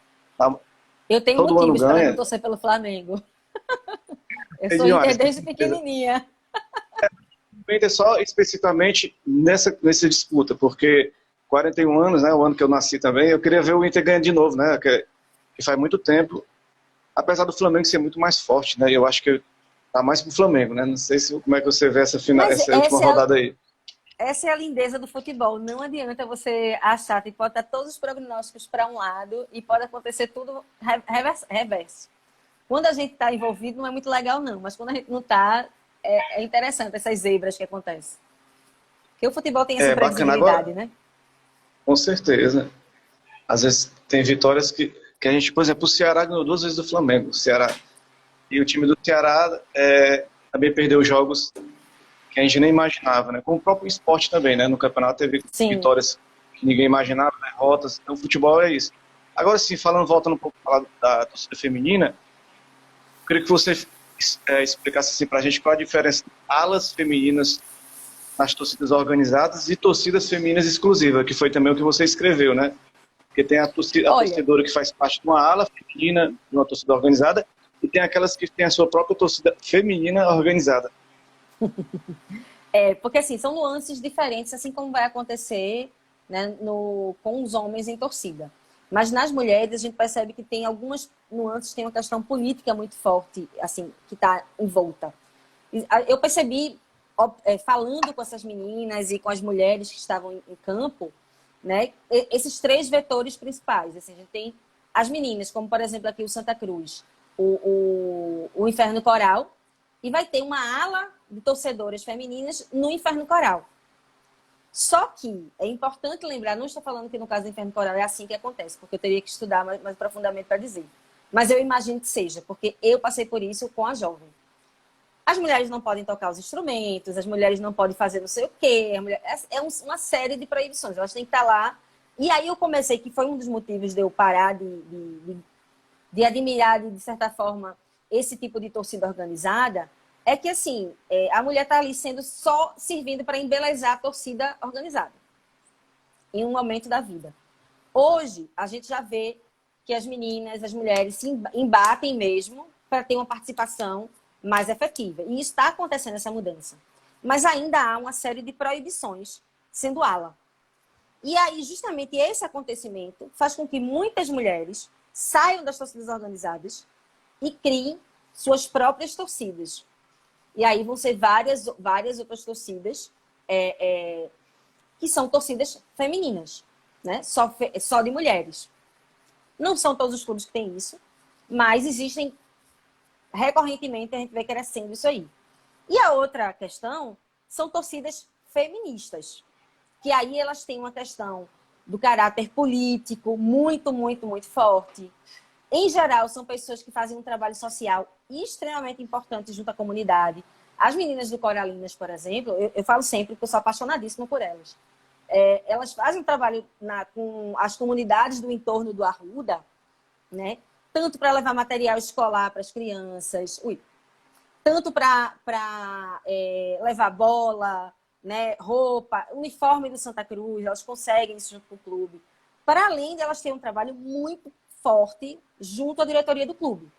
Eu tenho todo ano motivos para não ganha. torcer pelo Flamengo. Eu É sou Inter demais, com desde certeza. pequenininha. O Inter só especificamente nessa disputa, porque 41 anos, né, o ano que eu nasci também, eu queria ver o Inter ganhando de novo, né, que faz muito tempo, apesar do Flamengo ser muito mais forte, né, eu acho que tá mais pro Flamengo, né, não sei como é que você vê Mas essa última rodada aí. essa é a lindeza do futebol. Não adianta você achar que pode estar todos os prognósticos para um lado e pode acontecer tudo reverso. Quando a gente está envolvido, não é muito legal, não. Mas quando a gente não está, é interessante essas zebras que acontecem. Porque o futebol tem essa É bacana agora, imprevisibilidade, né? com certeza. Às vezes tem vitórias que a gente, por exemplo, o Ceará ganhou 2 vezes do Flamengo, o Ceará. E o time do Ceará também perdeu jogos que a gente nem imaginava, né? Com o próprio esporte também, né? No campeonato teve Sim. vitórias que ninguém imaginava, derrotas. Então, o futebol é isso. Agora, sim, voltando um pouco da torcida feminina, eu queria que você explicasse assim para a gente qual a diferença de alas femininas nas torcidas organizadas e torcidas femininas exclusivas, que foi também o que você escreveu, né? Porque tem a Olha, torcedora que faz parte de uma ala feminina, de uma torcida organizada, e tem aquelas que têm a sua própria torcida feminina organizada. porque assim, são nuances diferentes, assim como vai acontecer, né, com os homens em torcida. Mas nas mulheres a gente percebe que tem algumas nuances, tem uma questão política muito forte, assim, que está envolta. Eu percebi, falando com essas meninas e com as mulheres que estavam em campo, né, esses 3 vetores principais. Assim, a gente tem as meninas, como por exemplo aqui o Santa Cruz, o Inferno Coral, e vai ter uma ala de torcedoras femininas no Inferno Coral. Só que é importante lembrar, não estou falando que no caso do Inferno Coral é assim que acontece, porque eu teria que estudar mais profundamente para dizer. Mas eu imagino que seja, porque eu passei por isso com a jovem. As mulheres não podem tocar os instrumentos, as mulheres não podem fazer não sei o quê. Uma série de proibições, elas têm que estar lá. E aí eu comecei, que foi um dos motivos de eu parar de de admirar, de certa forma, esse tipo de torcida organizada, é que, assim, a mulher está ali sendo só servindo para embelezar a torcida organizada em um momento da vida. Hoje, a gente já vê que as meninas, as mulheres se embatem mesmo para ter uma participação mais efetiva. E está acontecendo essa mudança. Mas ainda há uma série de proibições sendo ala. E aí, justamente esse acontecimento faz com que muitas mulheres saiam das torcidas organizadas e criem suas próprias torcidas. E aí vão ser várias outras torcidas que são torcidas femininas, né? Só de mulheres. Não são todos os clubes que têm isso, mas existem recorrentemente, a gente vê crescendo isso aí. E a outra questão são torcidas feministas, que aí elas têm uma questão do caráter político muito, muito, muito forte. Em geral, são pessoas que fazem um trabalho social extremamente importante junto à comunidade. As meninas do Coralinas, por exemplo, eu falo sempre que eu sou apaixonadíssima por elas. Elas fazem um trabalho com as comunidades do entorno do Arruda, né? Tanto para levar material escolar para as crianças, tanto para levar bola, né, roupa, uniforme do Santa Cruz, elas conseguem isso junto com o clube. Para além de elas terem um trabalho muito forte junto à diretoria do clube,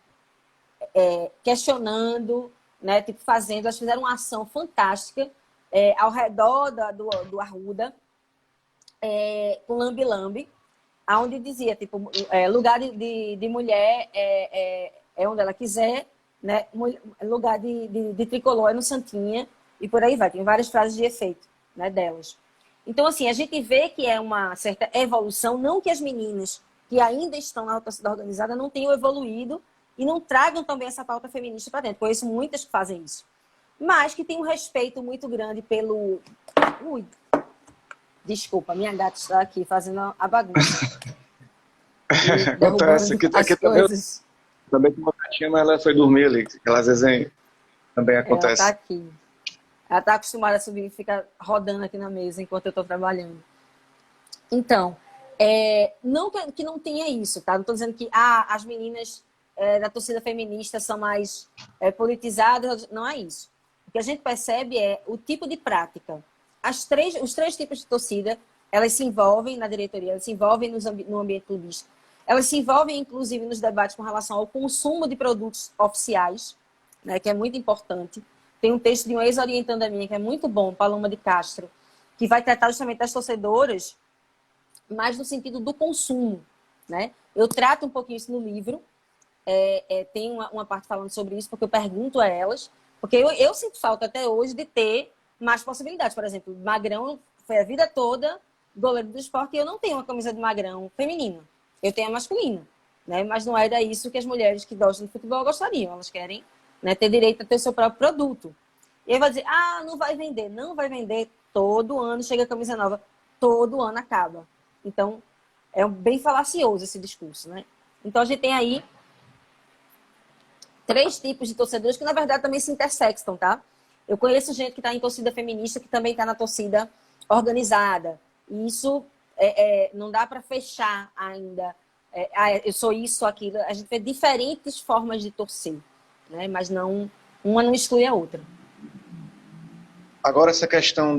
questionando, né, tipo, fazendo, elas fizeram uma ação fantástica ao redor do Arruda, com Lambi Lambi, onde dizia, tipo, lugar de mulher é onde ela quiser, né? Lugar de tricolor é no Santinha, e por aí vai. Tem várias frases de efeito, né, delas. Então, assim, a gente vê que é uma certa evolução, não que as meninas que ainda estão na torcida organizada não tenham evoluído e não tragam também essa pauta feminista para dentro. Conheço muitas que fazem isso. Mas que tem um respeito muito grande pelo... Desculpa, minha gata está aqui fazendo a bagunça. Acontece. Aqui também tem uma gatinha, mas ela foi dormir ali. Às vezes também acontece. Ela está aqui. Ela está acostumada a subir e fica rodando aqui na mesa enquanto eu estou trabalhando. Então, não que não tenha isso, tá? Não estou dizendo que as meninas da torcida feminista são mais politizadas. Não é isso. O que a gente percebe é o tipo de prática. Os três tipos de torcida, elas se envolvem na diretoria, elas se envolvem no ambiente clubístico, elas se envolvem, inclusive, nos debates com relação ao consumo de produtos oficiais, né, que é muito importante. Tem um texto de uma ex-orientanda minha, que é muito bom, Paloma de Castro, que vai tratar justamente das torcedoras, mas no sentido do consumo, né? Eu trato um pouquinho isso no livro, tem uma parte falando sobre isso, porque eu pergunto a elas, porque eu sinto falta até hoje de ter mais possibilidades. Por exemplo, Magrão foi a vida toda goleiro do esporte e eu não tenho uma camisa de Magrão feminina. Eu tenho a masculina, né? Mas não era isso que as mulheres que gostam de futebol gostariam. Elas querem, né, ter direito a ter o seu próprio produto. E aí vai dizer, não vai vender. Não vai vender. Todo ano chega a camisa nova. Todo ano acaba. Então, é bem falacioso esse discurso, né? Então, a gente tem aí 3 tipos de torcedores que, na verdade, também se intersectam, tá? Eu conheço gente que está em torcida feminista que também está na torcida organizada. E isso não dá para fechar ainda. Eu sou isso, aquilo. A gente vê diferentes formas de torcer, né? Mas uma não exclui a outra. Agora, essa questão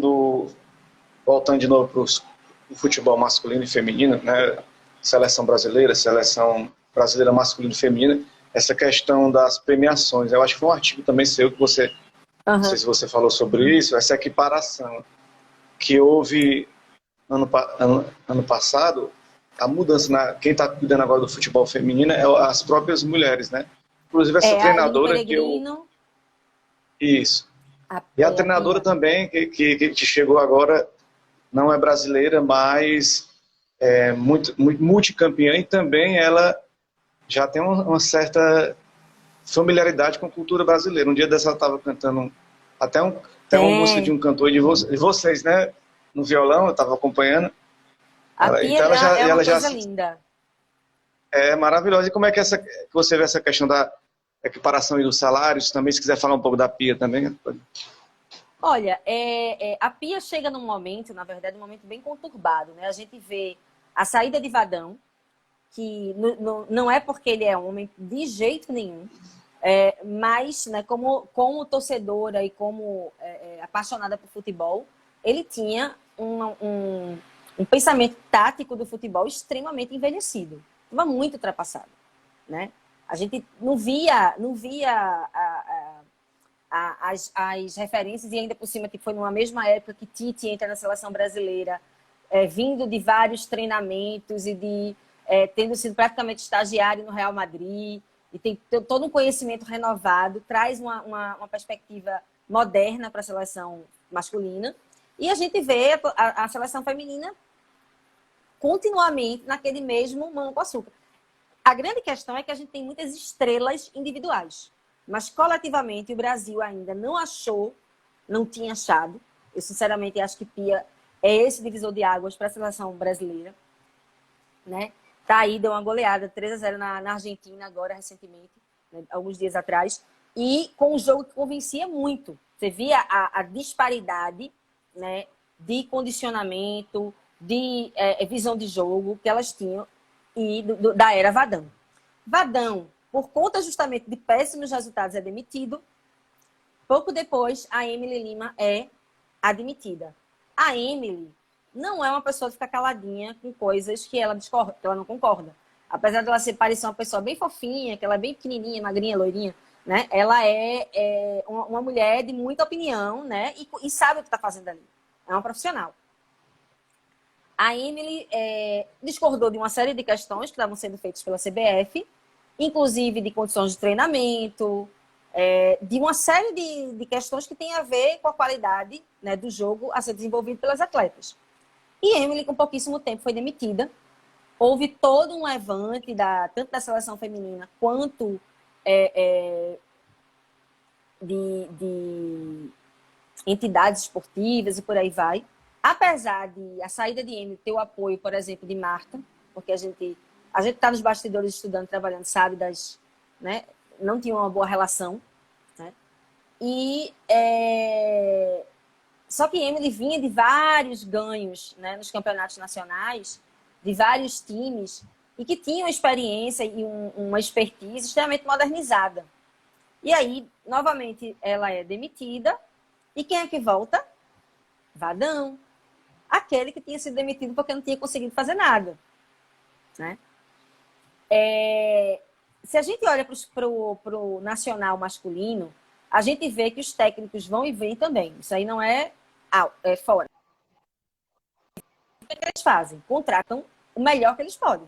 voltando de novo para o futebol masculino e feminino, né? Seleção brasileira masculina e feminina, essa questão das premiações. Eu acho que foi um artigo também seu que você... Não sei se você falou sobre isso, essa equiparação que houve ano passado, a mudança, quem está cuidando agora do futebol feminino é as próprias mulheres, né? Inclusive essa treinadora que eu... Isso. E a treinadora também, que chegou agora, não é brasileira, mas é muito multicampeã e também ela já tem uma certa familiaridade com a cultura brasileira. Um dia dessa ela estava cantando até uma música de um cantor de vocês, né? No violão, eu estava acompanhando. Então ela já coisa linda. É maravilhosa. E como é que você vê essa questão da equiparação e dos salários? Também, se quiser falar um pouco da Pia também. Olha, a Pia chega num momento, na verdade, um momento bem conturbado, né? A gente vê a saída de Vadão, que não é porque ele é homem, de jeito nenhum, mas, né, como torcedora e como apaixonada por futebol, ele tinha um pensamento tático do futebol extremamente envelhecido. Estava muito ultrapassado, né? A gente não via as referências, e ainda por cima que foi numa mesma época que Tite entra na seleção brasileira, vindo de vários treinamentos e tendo sido praticamente estagiário no Real Madrid, e tem todo um conhecimento renovado, traz uma perspectiva moderna para a seleção masculina, e a gente vê a seleção feminina continuamente naquele mesmo mamão com açúcar. A grande questão é que a gente tem muitas estrelas individuais, mas coletivamente o Brasil ainda não tinha achado. Eu sinceramente acho que Pia é esse divisor de águas para a seleção brasileira, né? Tá aí, deu uma goleada 3-0 na Argentina agora recentemente, né, alguns dias atrás, e com um jogo que convencia muito. Você via a disparidade, né, de condicionamento, de visão de jogo que elas tinham e da era Vadão. Vadão, por conta justamente de péssimos resultados, é demitido. Pouco depois, a Emily Lima é admitida. A Emily não é uma pessoa que fica caladinha com coisas que ela discorda, que ela não concorda. Apesar de ela parecer uma pessoa bem fofinha, que ela é bem pequenininha, magrinha, loirinha, né? Ela é uma mulher de muita opinião, né? E sabe o que está fazendo ali. É uma profissional. A Emily discordou de uma série de questões que estavam sendo feitas pela CBF, inclusive de condições de treinamento, de uma série de questões que tem a ver com a qualidade, né, do jogo a ser desenvolvido pelas atletas. E Emily, com pouquíssimo tempo, foi demitida. Houve todo um levante, tanto da seleção feminina quanto de entidades esportivas e por aí vai. Apesar de a saída de Emily ter o apoio, por exemplo, de Marta, porque a gente está nos bastidores estudando, trabalhando, sabe, né, não tinha uma boa relação. Né? E só que Emily vinha de vários ganhos, né, nos campeonatos nacionais, de vários times, e que tinham experiência e uma expertise extremamente modernizada. E aí, novamente, ela é demitida. E quem é que volta? Vadão. Aquele que tinha sido demitido porque não tinha conseguido fazer nada. Né? Se a gente olha para o nacional masculino, a gente vê que os técnicos vão e vêm também. Isso aí não é fora. O que eles fazem? Contratam o melhor que eles podem.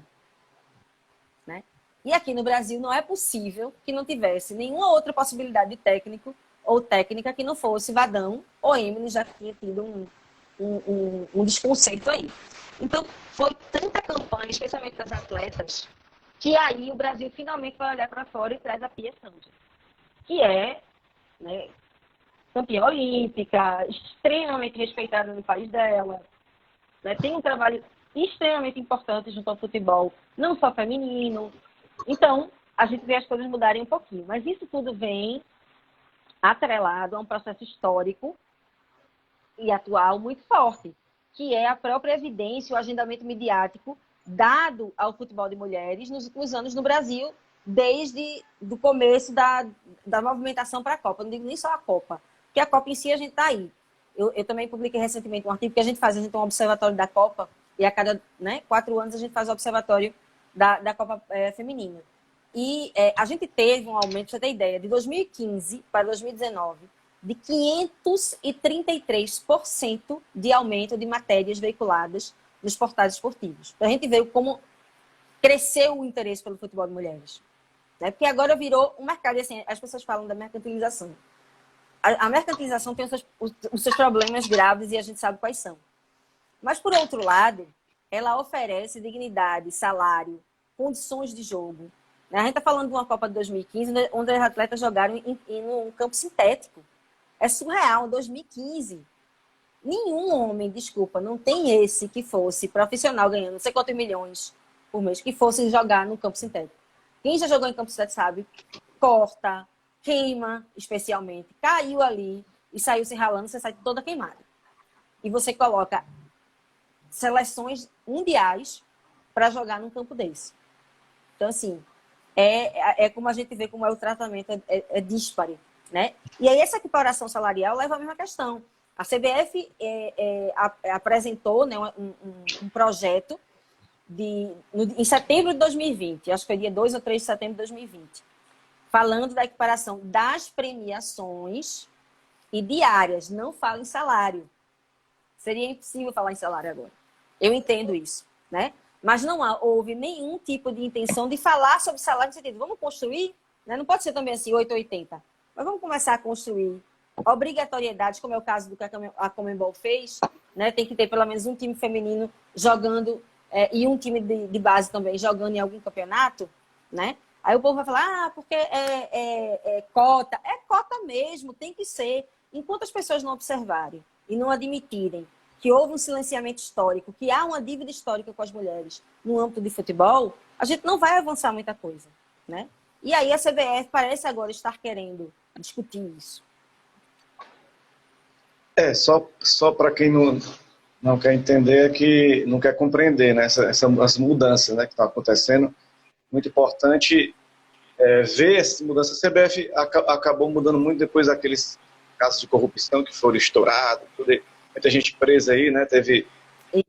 Né? E aqui no Brasil não é possível que não tivesse nenhuma outra possibilidade de técnico ou técnica que não fosse Vadão ou Emily, já tinha tido um desconceito aí. Então, foi tanta campanha, especialmente das atletas, que aí o Brasil finalmente vai olhar para fora e traz a Pia Santos, que é, né, campeã olímpica, extremamente respeitada no país dela, né, tem um trabalho extremamente importante junto ao futebol, não só feminino. Então, a gente vê as coisas mudarem um pouquinho. Mas isso tudo vem atrelado a um processo histórico e atual muito forte, que é a própria evidência, o agendamento midiático dado ao futebol de mulheres nos últimos anos no Brasil, desde o começo da movimentação para a Copa. Não digo nem só a Copa, porque a Copa em si a gente está aí. Eu também publiquei recentemente um artigo que a gente tem um observatório da Copa, e a cada 4 anos a gente faz o observatório da Copa feminina. E a gente teve um aumento, para você ter ideia, de 2015 para 2019, de 533% de aumento de matérias veiculadas nos portais esportivos. Então, a gente vê como cresceu o interesse pelo futebol de mulheres. Né? Porque agora virou um mercado, e assim, as pessoas falam da mercantilização. A mercantilização tem os seus problemas graves e a gente sabe quais são. Mas, por outro lado, ela oferece dignidade, salário, condições de jogo. A gente está falando de uma Copa de 2015, onde as atletas jogaram em um campo sintético. É surreal, 2015. Nenhum homem, desculpa, não tem esse que fosse profissional ganhando não sei quantos milhões por mês, que fosse jogar no campo sintético. Quem já jogou em campo sintético sabe, corta, queima, especialmente, caiu ali e saiu se ralando, você sai toda queimada. E você coloca seleções mundiais para jogar num campo desse. Então, assim, é como a gente vê como é o tratamento, é díspare, né? E aí essa equiparação salarial leva à mesma questão. A CBF apresentou, né, um projeto em setembro de 2020, acho que foi dia 2 ou 3 de setembro de 2020, falando da equiparação das premiações e diárias, não fala em salário. Seria impossível falar em salário agora. Eu entendo isso, né? Mas não houve nenhum tipo de intenção de falar sobre salário no sentido, vamos construir, né? Não pode ser também assim, 880, mas vamos começar a construir obrigatoriedades, como é o caso do que a Conmebol fez, né? Tem que ter pelo menos um time feminino jogando e um time de base também jogando em algum campeonato, né? Aí o povo vai falar, porque é cota. É cota mesmo, tem que ser. Enquanto as pessoas não observarem e não admitirem que houve um silenciamento histórico, que há uma dívida histórica com as mulheres no âmbito de futebol, a gente não vai avançar muita coisa, né? E aí a CBF parece agora estar querendo discutir isso. Só para quem não quer entender, que não quer compreender, né, essas mudanças, né, que estão acontecendo. Muito importante ver essas mudanças. A CBF acabou mudando muito depois daqueles casos de corrupção que foram estourados, muita gente presa aí, né?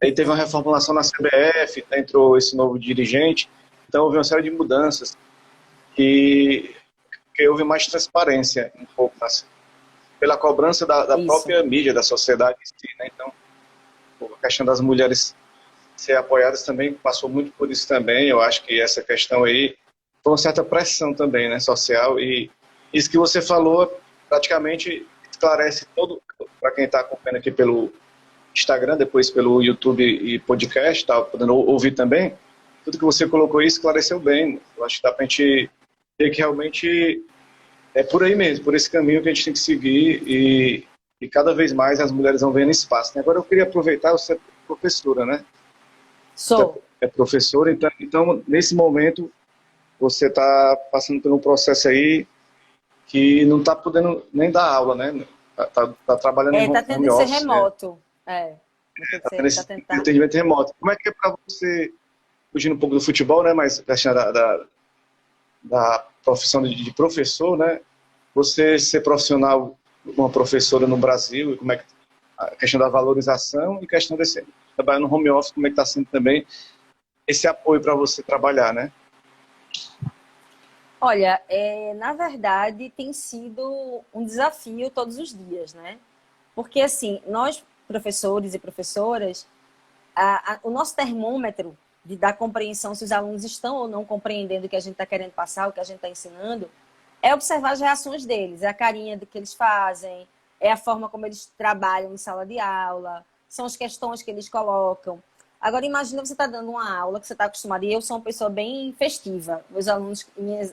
Aí teve uma reformulação na CBF, entrou esse novo dirigente, então houve uma série de mudanças que houve mais transparência um pouco pela cobrança da própria mídia, da sociedade em si, né? Então, a questão das mulheres ser apoiadas também passou muito por isso também. Eu acho que essa questão aí foi uma certa pressão também, né, social, e isso que você falou praticamente esclarece todo, para quem está acompanhando aqui pelo Instagram, depois pelo YouTube e podcast, tá podendo ouvir também, tudo que você colocou aí esclareceu bem. Eu acho que dá para a gente ver que realmente é por aí mesmo, por esse caminho que a gente tem que seguir e cada vez mais as mulheres vão vendo espaço, né? Agora eu queria aproveitar, você é professora, né? Sou. É professora, então nesse momento você está passando por um processo aí que não está podendo nem dar aula, né? Tá trabalhando em Tá tendo home que ser office. remoto. Tá tendo esse atendimento remoto. Como é que é para você, fugindo um pouco do futebol, né? Mas da profissão de professor, né? Você ser profissional, uma professora no Brasil, e como é que a questão da valorização e questão desse trabalhar no home office, como é que está sendo também esse apoio para você trabalhar, né? Olha, na verdade, tem sido um desafio todos os dias, né? Porque, assim, nós, professores e professoras, o nosso termômetro da compreensão se os alunos estão ou não compreendendo o que a gente está querendo passar, o que a gente está ensinando, é observar as reações deles, é a carinha que eles fazem, é a forma como eles trabalham em sala de aula, são as questões que eles colocam. Agora, imagina você está dando uma aula que você está acostumado, e eu sou uma pessoa bem festiva, meus alunos, minhas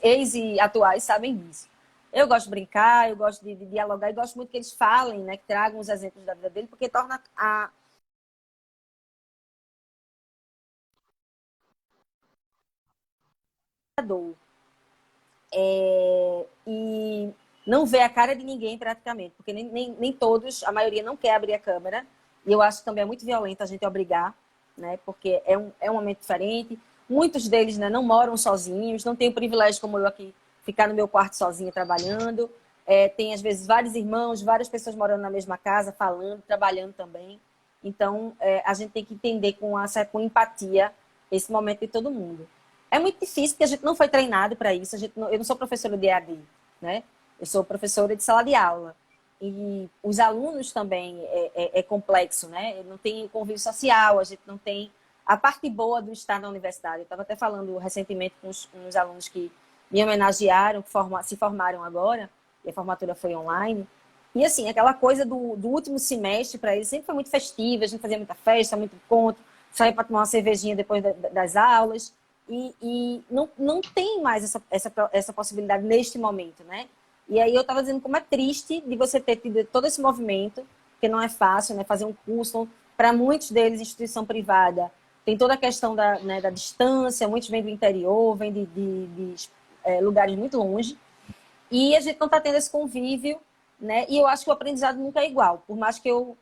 ex e atuais sabem disso. Eu gosto de brincar, eu gosto de dialogar, e gosto muito que eles falem, né, que tragam os exemplos da vida dele, porque torna a dor. E não vê a cara de ninguém praticamente, porque nem todos, a maioria não quer abrir a câmera, e eu acho que também é muito violento a gente obrigar, né, porque é um momento diferente. Muitos deles, né, não moram sozinhos, não têm o privilégio como eu aqui, ficar no meu quarto sozinha trabalhando. Tem, às vezes, vários irmãos, várias pessoas morando na mesma casa, falando, trabalhando também. Então, a gente tem que entender com empatia esse momento de todo mundo. É muito difícil, porque a gente não foi treinado para isso. Eu não sou professora de EAD, né? Eu sou professora de sala de aula. E os alunos também é complexo, né? Não tem convívio social, a gente não tem a parte boa do estar na universidade. Eu estava até falando recentemente com uns alunos que me homenagearam, que se formaram agora, e a formatura foi online. E assim, aquela coisa do último semestre para eles sempre foi muito festiva, a gente fazia muita festa, muito encontro, saía para tomar uma cervejinha depois das aulas. E não tem mais essa possibilidade neste momento, né? E aí eu estava dizendo como é triste de você ter tido todo esse movimento, porque não é fácil, né? Fazer um curso, para muitos deles, instituição privada, tem toda a questão da distância, muitos vêm do interior, vêm de lugares muito longe, e a gente não está tendo esse convívio, né? E eu acho que o aprendizado nunca é igual, por mais que eu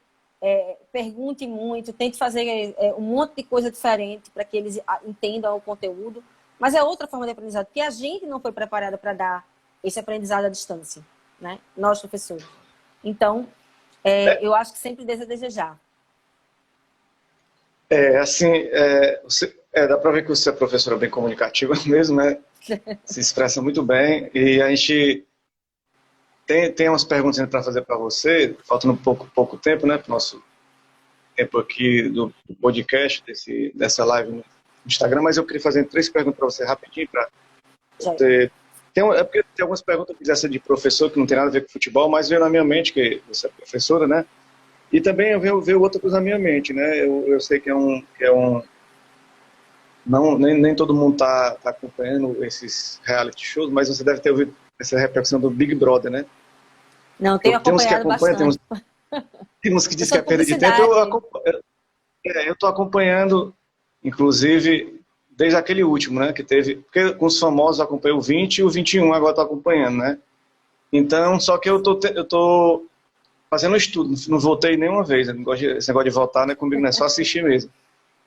pergunte muito, tente fazer um monte de coisa diferente para que eles entendam o conteúdo, Mas é outra forma de aprendizado, porque a gente não foi preparado para dar esse aprendizado à distância, né? Nós, professores. Então, eu acho que sempre desejar. Assim, dá para ver que você é professora bem comunicativa mesmo, né? Se expressa muito bem. E a gente tem umas perguntas para fazer para você, faltando pouco tempo, né? Para o nosso tempo aqui do podcast, dessa live no Instagram, mas eu queria fazer 3 perguntas para você rapidinho, para você... É porque tem algumas perguntas que quisesse de professor, que não tem nada a ver com futebol, mas veio na minha mente, que você é professora, né? E também veio outra coisa na minha mente, né? Eu sei que não, nem todo mundo está acompanhando esses reality shows, mas você deve ter ouvido essa repercussão do Big Brother, né? Não, tenho Tem uns que acompanhado acompanham, bastante. tem uns que Eu dizem que sou é perda de tempo. Eu estou acompanhando, inclusive, desde aquele último, né? Que teve, porque com os famosos eu acompanhei o 20 e o 21, agora estou acompanhando, né? Então, só que eu tô fazendo um estudo, não votei nenhuma vez, esse negócio de votar, né? Comigo não é só assistir mesmo.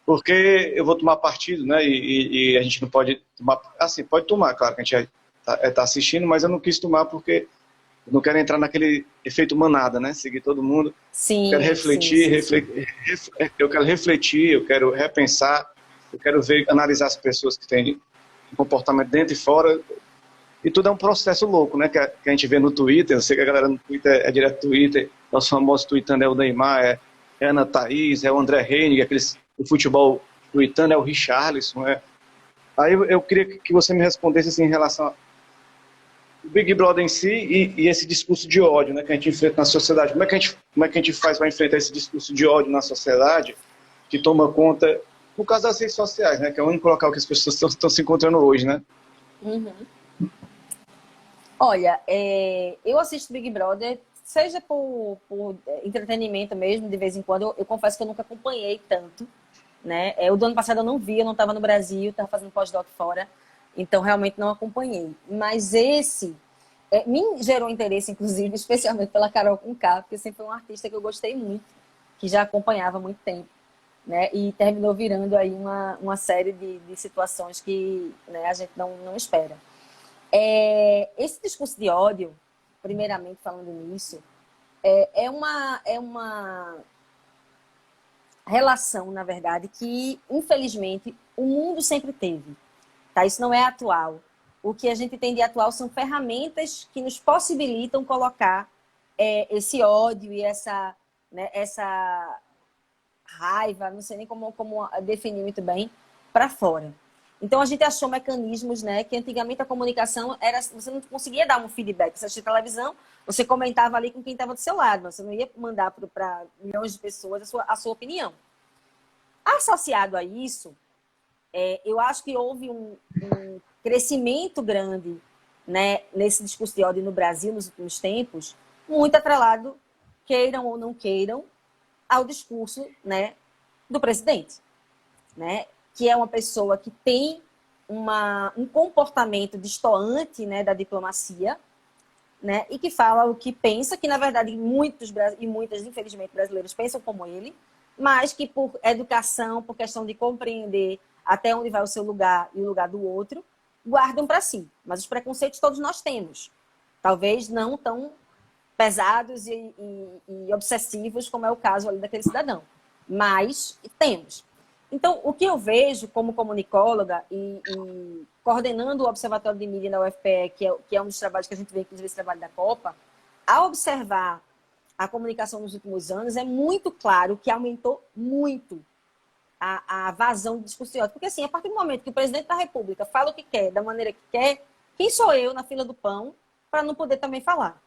Porque eu vou tomar partido, né? E a gente não pode tomar. Assim, pode tomar, claro, que a gente tá assistindo, mas eu não quis tomar porque eu não quero entrar naquele efeito manada, né? Seguir todo mundo. Sim, Quero refletir, sim. eu quero refletir, eu quero repensar, eu quero ver, analisar as pessoas que têm comportamento dentro e fora. E tudo é um processo louco, né? Que a gente vê no Twitter. Eu sei que a galera no Twitter é direto Twitter. Os famosos tweetando é o Neymar, é a Ana Thaís, é o André Henning, o futebol tweetando é o Richarlison. Aí eu queria que você me respondesse assim, em relação ao Big Brother em si e esse discurso de ódio, né, que a gente enfrenta na sociedade. Como é que a gente faz para enfrentar esse discurso de ódio na sociedade que toma conta, por causa das redes sociais, né? Que é o único local que as pessoas estão se encontrando hoje, né? Uhum. Olha, eu assisto Big Brother, seja por entretenimento mesmo, de vez em quando. Eu confesso que eu nunca acompanhei tanto, né? O do ano passado eu não vi, eu não estava no Brasil, estava fazendo pós-doc fora, então realmente não acompanhei. Mas esse me gerou interesse, inclusive, especialmente pela Carol Conká, porque sempre foi um artista que eu gostei muito, que já acompanhava há muito tempo, né? E terminou virando aí uma série de situações que, né, a gente não espera. Esse discurso de ódio, primeiramente falando nisso, é uma relação, na verdade, que, infelizmente, o mundo sempre teve. Tá? Isso não é atual. O que a gente tem de atual são ferramentas que nos possibilitam colocar esse ódio e essa raiva, não sei nem como definir muito bem, para fora. Então, a gente achou mecanismos, né, que antigamente a comunicação era... Você não conseguia dar um feedback. Você assistia televisão, você comentava ali com quem estava do seu lado, mas você não ia mandar para milhões de pessoas a sua opinião. Associado a isso, eu acho que houve um crescimento grande, né, nesse discurso de ódio no Brasil nos últimos tempos, muito atrelado, queiram ou não queiram, ao discurso, né, do presidente, né, que é uma pessoa que tem um comportamento destoante, né, da diplomacia, né, e que fala o que pensa, que na verdade muitas, infelizmente, brasileiros pensam como ele, mas que por educação, por questão de compreender até onde vai o seu lugar e o lugar do outro, guardam para si. Mas os preconceitos todos nós temos. Talvez não tão pesados e obsessivos como é o caso ali daquele cidadão. Mas temos. Então, o que eu vejo como comunicóloga e coordenando o Observatório de Mídia da UFPE, que é um dos trabalhos que a gente vê, inclusive esse trabalho da Copa, ao observar a comunicação nos últimos anos, é muito claro que aumentou muito a vazão do discurso de ódio. Porque, assim, a partir do momento que o presidente da República fala o que quer, da maneira que quer, quem sou eu na fila do pão para não poder também falar?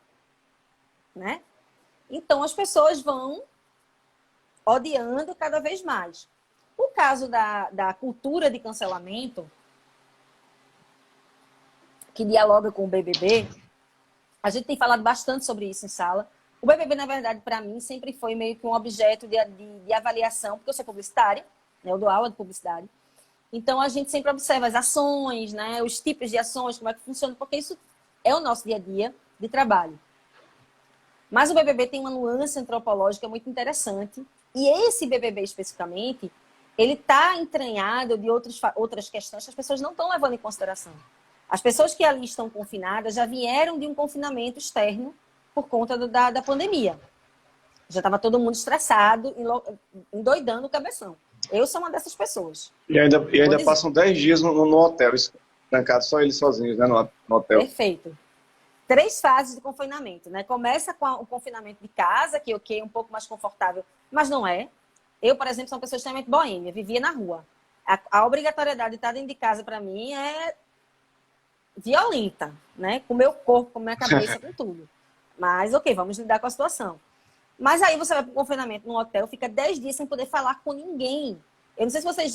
Né? Então, as pessoas vão odiando cada vez mais. O caso da cultura de cancelamento, que dialoga com o BBB, a gente tem falado bastante sobre isso em sala. O BBB, na verdade, para mim, sempre foi meio que um objeto de avaliação, porque eu sou publicitária, né? Eu dou aula de publicidade. Então, a gente sempre observa as ações, né? Os tipos de ações, como é que funciona, porque isso é o nosso dia a dia de trabalho. Mas o BBB tem uma nuance antropológica muito interessante. E esse BBB, especificamente, ele está entranhado de outras questões que as pessoas não estão levando em consideração. As pessoas que ali estão confinadas já vieram de um confinamento externo por conta da pandemia. Já estava todo mundo estressado, endoidando o cabeção. Eu sou uma dessas pessoas. E ainda passam 10 dias no hotel, trancados só eles sozinhos, né, no hotel. Perfeito. 3 fases de confinamento, né? Começa com o confinamento de casa, que é um pouco mais confortável, mas não é. Eu, por exemplo, sou uma pessoa extremamente boêmia, vivia na rua. A obrigatoriedade de estar dentro de casa, para mim, é violenta, né? Com o meu corpo, com a minha cabeça, com tudo. Mas, ok, vamos lidar com a situação. Mas aí você vai para o confinamento no hotel, fica 10 dias sem poder falar com ninguém. Eu não sei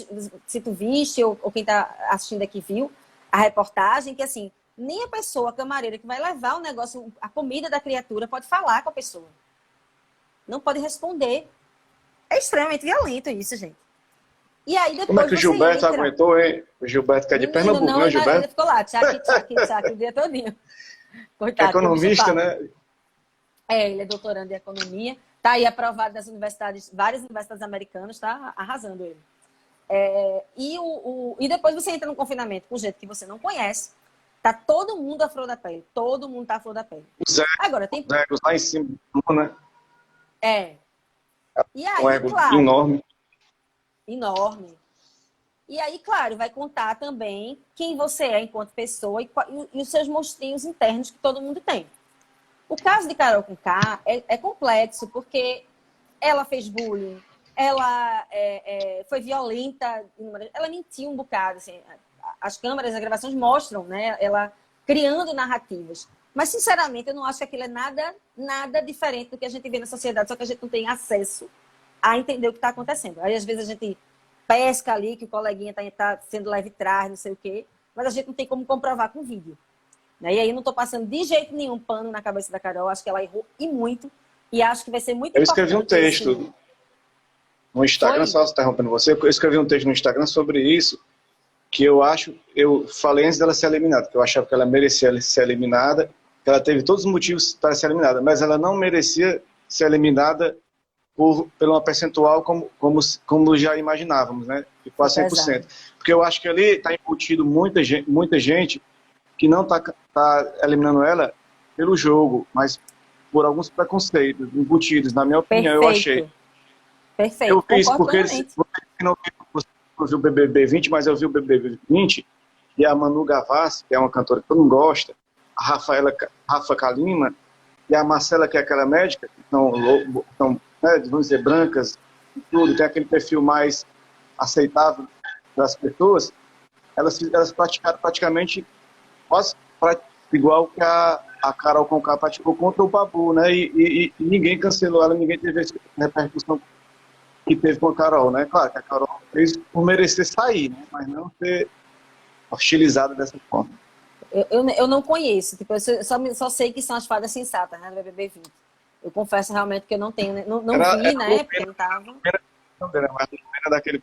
se tu viste ou quem está assistindo aqui viu a reportagem, que assim, nem a pessoa, a camareira que vai levar o negócio, a comida da criatura, pode falar com a pessoa. Não pode responder. É extremamente violento isso, gente. E aí depois como é que o Gilberto aguentou, hein? O Gilberto que é de Pernambuco, não, né, Gilberto? Ele ficou lá, tchac, o dia todinho. Coitado. Economista, né? Ele é doutorando em economia. Tá aí aprovado das universidades, várias universidades americanas, tá arrasando ele. E depois você entra no confinamento com gente que você não conhece. Tá todo mundo à flor da pele. Todo mundo tá à flor da pele. Agora, tem... Os egos lá em cima, né? E aí, um ego claro... Enorme. E aí, claro, vai contar também quem você é enquanto pessoa e os seus monstrinhos internos que todo mundo tem. O caso de Carol Conká é complexo, porque ela fez bullying, ela foi violenta, ela mentiu um bocado. Assim, as câmeras, as gravações mostram, né, ela criando narrativas. Mas, sinceramente, eu não acho que aquilo é nada diferente do que a gente vê na sociedade, só que a gente não tem acesso a entender o que está acontecendo. Aí, às vezes, a gente pesca ali que o coleguinha está sendo leve trás, não sei o quê, mas a gente não tem como comprovar com vídeo. E aí eu não estou passando de jeito nenhum pano na cabeça da Carol. Acho que ela errou e muito. E acho que vai ser muito importante. Eu escrevi um texto no Instagram, só interrompendo você. Eu escrevi um texto no Instagram sobre isso, que eu falei antes dela ser eliminada, que eu achava que ela merecia ser eliminada, que ela teve todos os motivos para ser eliminada, mas ela não merecia ser eliminada por uma percentual como já imaginávamos, né? De quase 100%. Porque eu acho que ali está embutido muita gente que não está eliminando ela pelo jogo, mas por alguns preconceitos embutidos, na minha opinião. Eu achei. Perfeito. Eu fiz porque você não viu o BBB 20, mas eu vi o BBB 20, e a Manu Gavassi, que é uma cantora que todo mundo gosta, a Rafa Kalimann, e a Marcela, que é aquela médica, que são né, vamos dizer, brancas, e tudo, tem aquele perfil mais aceitável das pessoas, elas praticaram praticamente quase igual que a Carol Conká praticou contra o Babu, né? E ninguém cancelou ela, ninguém teve essa repercussão que teve com a Carol, né? Claro que a Carol fez por merecer sair, né? Mas não ser hostilizada dessa forma. Eu não conheço, tipo, eu só sei que são as fadas sensatas, né, do BBB 20. Eu confesso realmente que eu não tenho, não vi, né? Porque não tava.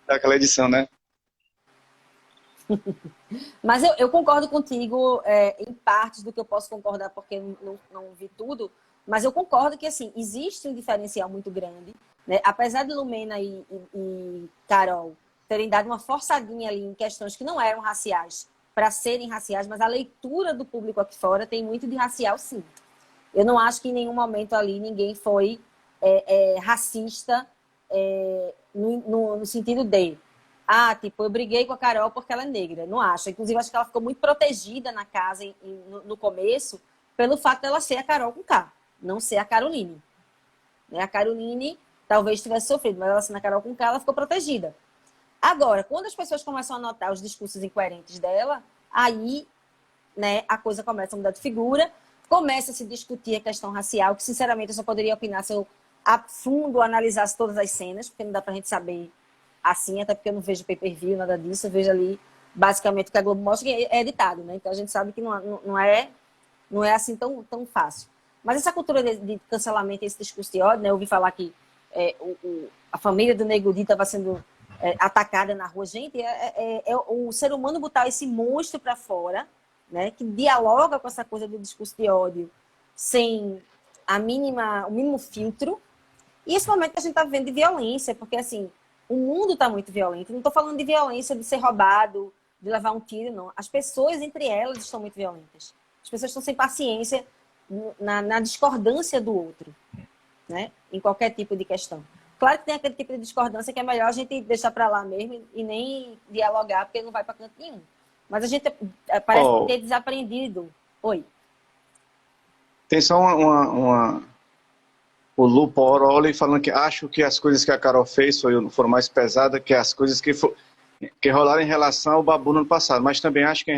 Daquela edição, né? Mas eu concordo contigo em partes do que eu posso concordar, porque não vi tudo, mas eu concordo que assim, existe um diferencial muito grande, né? Apesar de Lumena e Carol terem dado uma forçadinha ali em questões que não eram raciais, para serem raciais, mas a leitura do público aqui fora tem muito de racial, sim. Eu não acho que em nenhum momento ali ninguém foi racista no sentido de tipo, eu briguei com a Carol porque ela é negra. Não acho. Inclusive, acho que ela ficou muito protegida na casa no começo pelo fato dela ser a Carol com K, não ser a Caroline. A Caroline talvez tivesse sofrido, mas ela sendo a Carol com K, ela ficou protegida. Agora, quando as pessoas começam a notar os discursos incoerentes dela, aí, né, a coisa começa a mudar de figura, começa a se discutir a questão racial, que, sinceramente, eu só poderia opinar se eu a fundo analisasse todas as cenas, porque não dá pra gente saber assim, até porque eu não vejo pay-per-view, nada disso, eu vejo ali basicamente o que a Globo mostra, que é editado, né? Então a gente sabe que não é assim tão fácil. Mas essa cultura de cancelamento, esse discurso de ódio, né? Eu ouvi falar que a família do Nego Di estava sendo atacada na rua. Gente, o ser humano botar esse monstro para fora, né? Que dialoga com essa coisa do discurso de ódio sem o mínimo filtro. E esse momento que a gente está vivendo de violência, porque assim, O mundo está muito violento. Não estou falando de violência de ser roubado, de levar um tiro, não. As pessoas, entre elas, estão muito violentas. As pessoas estão sem paciência na discordância do outro, né? Em qualquer tipo de questão. Claro que tem aquele tipo de discordância que é melhor a gente deixar para lá mesmo e nem dialogar, porque não vai para canto nenhum. Mas a gente parece ter desaprendido. Oi. Tem só o Lupo Oroli falando que acho que as coisas que a Carol fez foram mais pesadas que as coisas que rolaram em relação ao Babu no ano passado. Mas também acho que em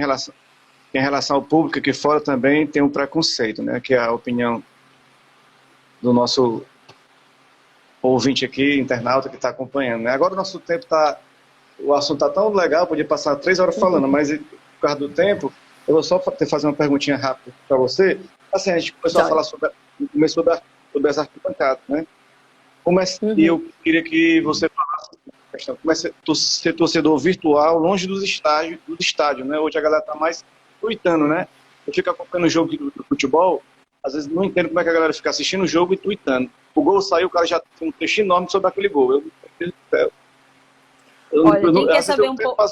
relação ao público aqui fora também tem um preconceito, né? Que é a opinião do nosso ouvinte aqui, internauta que está acompanhando, né? Agora o nosso tempo o assunto está tão legal, podia passar 3 horas falando, mas por causa do tempo, eu vou só fazer uma perguntinha rápida para você. Assim, a gente começou a falar sobre as arquibancadas, né? E eu queria que você falasse a questão, como é ser torcedor virtual longe do estádio, né? Hoje a galera está mais tweetando, né? Eu fico acompanhando o jogo do futebol, às vezes não entendo como é que a galera fica assistindo o jogo e tweetando. O gol saiu, o cara já tem um texto enorme sobre aquele gol. Meu Deus do céu. Olha, quem quer saber um pouco...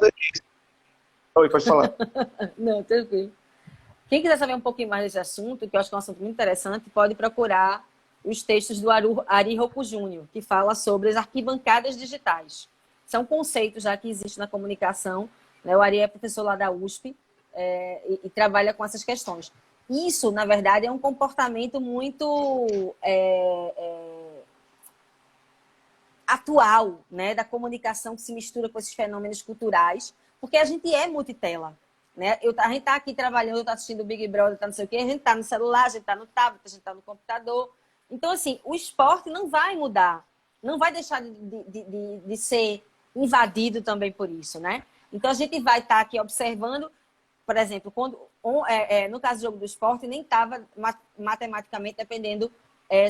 Oi, pode falar. Não, tranquilo. Quem quiser saber um pouquinho mais desse assunto, que eu acho que é um assunto muito interessante, pode procurar os textos do Ari Rocco Júnior, que fala sobre as arquibancadas digitais. São conceitos já que existem na comunicação, né? O Ari é professor lá da USP e trabalha com essas questões. Isso, na verdade, é um comportamento muito atual, né? Da comunicação que se mistura com esses fenômenos culturais, porque a gente é multitela. Né? A gente está aqui trabalhando, está assistindo o Big Brother, tá não sei o quê, a gente está no celular, a gente está no tablet, a gente está no computador. Então, assim, o esporte não vai mudar, não vai deixar de ser invadido também por isso, né? Então, a gente vai estar aqui observando, por exemplo, quando no caso do jogo do esporte, nem estava matematicamente dependendo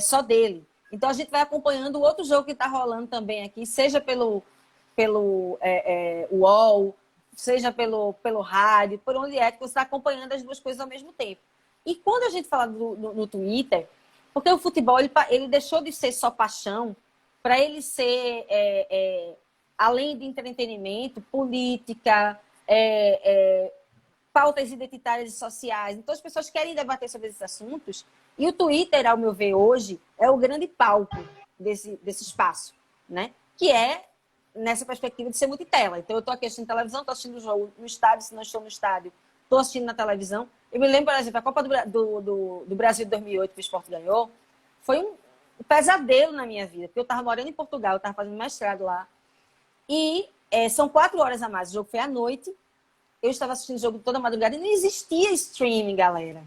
só dele. Então, a gente vai acompanhando o outro jogo que está rolando também aqui, seja pelo UOL, seja pelo rádio, por onde é que você está acompanhando as duas coisas ao mesmo tempo. E quando a gente fala no Twitter, porque o futebol ele deixou de ser só paixão para ele ser, além de entretenimento, política, pautas identitárias e sociais. Então, as pessoas querem debater sobre esses assuntos e o Twitter, ao meu ver, hoje, é o grande palco desse espaço, né? Que é nessa perspectiva de ser multitela. Então, eu estou aqui assistindo televisão, estou assistindo o jogo no estádio, se não estou no estádio, estou assistindo na televisão. Eu me lembro, por exemplo, a Copa do Brasil de 2008, que o Sport ganhou, foi um pesadelo na minha vida, porque eu estava morando em Portugal, eu estava fazendo mestrado lá, e são 4 horas a mais, o jogo foi à noite, eu estava assistindo o jogo toda madrugada e não existia streaming, galera.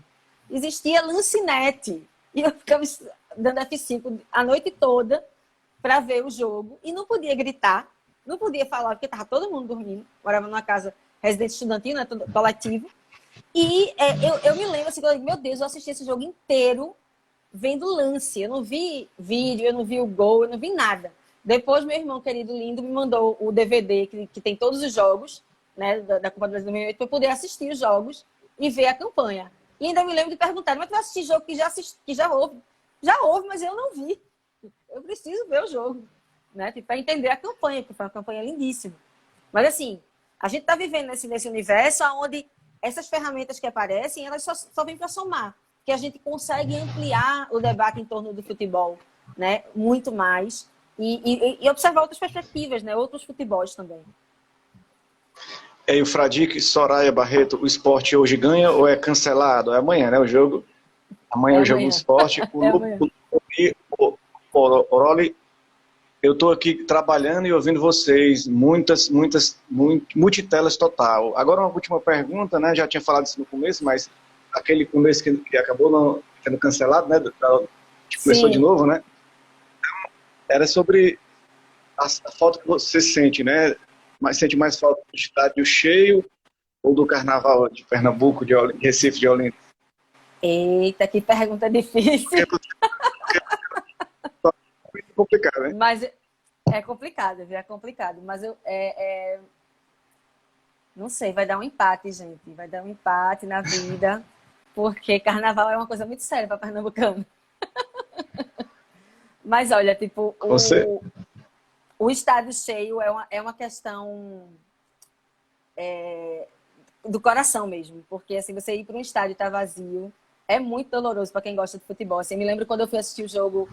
Existia Lancinete. E eu ficava dando F5 a noite toda para ver o jogo e não podia gritar, não podia falar, porque estava todo mundo dormindo. Morava numa casa residente estudantil, né, coletivo. E eu me lembro assim, meu Deus, eu assisti esse jogo inteiro vendo lance. Eu não vi vídeo, eu não vi o gol, eu não vi nada. Depois, meu irmão querido lindo me mandou o DVD que tem todos os jogos, né, da Copa do Brasil 2008, para eu poder assistir os jogos e ver a campanha. E ainda me lembro de perguntar, mas tu vai assistir jogo que já houve? Já houve, mas eu não vi. Eu preciso ver o jogo, né? Para entender a campanha, porque foi uma campanha lindíssima. Mas, assim, a gente está vivendo nesse universo onde essas ferramentas que aparecem, elas só vêm para somar. Que a gente consegue ampliar o debate em torno do futebol, né? Muito mais. E observar outras perspectivas, né? Outros futebols também. E o Fradique, Soraya Barreto, o esporte hoje ganha ou é cancelado? É amanhã, né? O jogo. Amanhã é o jogo do esporte. O Oroli, eu estou aqui trabalhando e ouvindo vocês. Multitelas total. Agora, uma última pergunta, né? Já tinha falado isso no começo, mas aquele começo que acabou não sendo cancelado, né? Que começou de novo, né? Era sobre a falta que você sente, né? Mas sente mais falta do estádio cheio ou do carnaval de Pernambuco, de Recife, de Olinda? Eita, que pergunta difícil. É complicado, né? Mas é complicado, viu? É complicado. Mas não sei, vai dar um empate, gente. Vai dar um empate na vida, porque carnaval é uma coisa muito séria para pernambucano. Mas olha, tipo, Você? o estádio cheio é uma questão do coração mesmo, porque assim, você ir para um estádio e estar vazio é muito doloroso para quem gosta de futebol. Assim, eu me lembro quando eu fui assistir o jogo,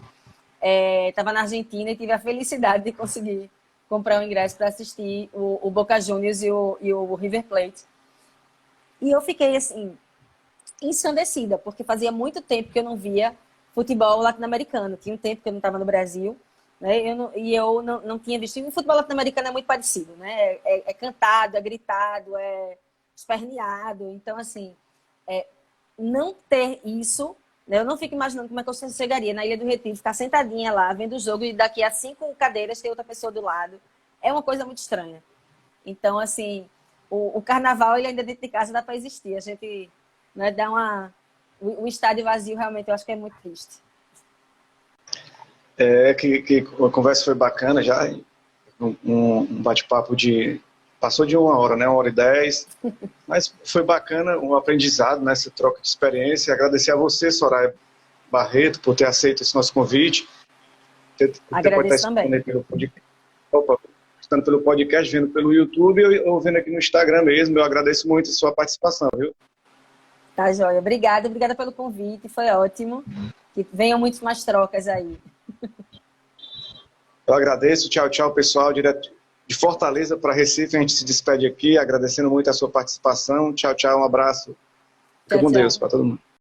estava na Argentina e tive a felicidade de conseguir comprar um ingresso para assistir o Boca Juniors e o River Plate. E eu fiquei assim, ensandecida, porque fazia muito tempo que eu não via futebol latino-americano. Tinha um tempo que eu não estava no Brasil, né? Eu não tinha visto. E o futebol latino-americano é muito parecido, né? É cantado, é gritado, é esperneado. Então, assim, não ter isso, né? Eu não fico imaginando como é que eu chegaria na Ilha do Retiro, ficar sentadinha lá, vendo o jogo, e daqui a 5 cadeiras ter outra pessoa do lado. É uma coisa muito estranha. Então, assim, o carnaval, ele ainda dentro de casa dá para existir. A gente, né, dá o estádio vazio, realmente, eu acho que é muito triste. Que a conversa foi bacana já, um bate-papo passou de 1 hora, né, 1h10, mas foi bacana, um aprendizado nessa troca de experiência. Agradecer a você, Soraya Barreto, por ter aceito esse nosso convite. Agradeço também. Estando pelo podcast, vendo pelo YouTube ou vendo aqui no Instagram mesmo. Eu agradeço muito a sua participação, viu? Tá, joia. Obrigada pelo convite, foi ótimo. Que venham muitas mais trocas aí. Eu agradeço. Tchau, tchau, pessoal. Direto de Fortaleza para Recife, a gente se despede aqui, agradecendo muito a sua participação. Tchau, tchau, um abraço. Fica com Deus para todo mundo.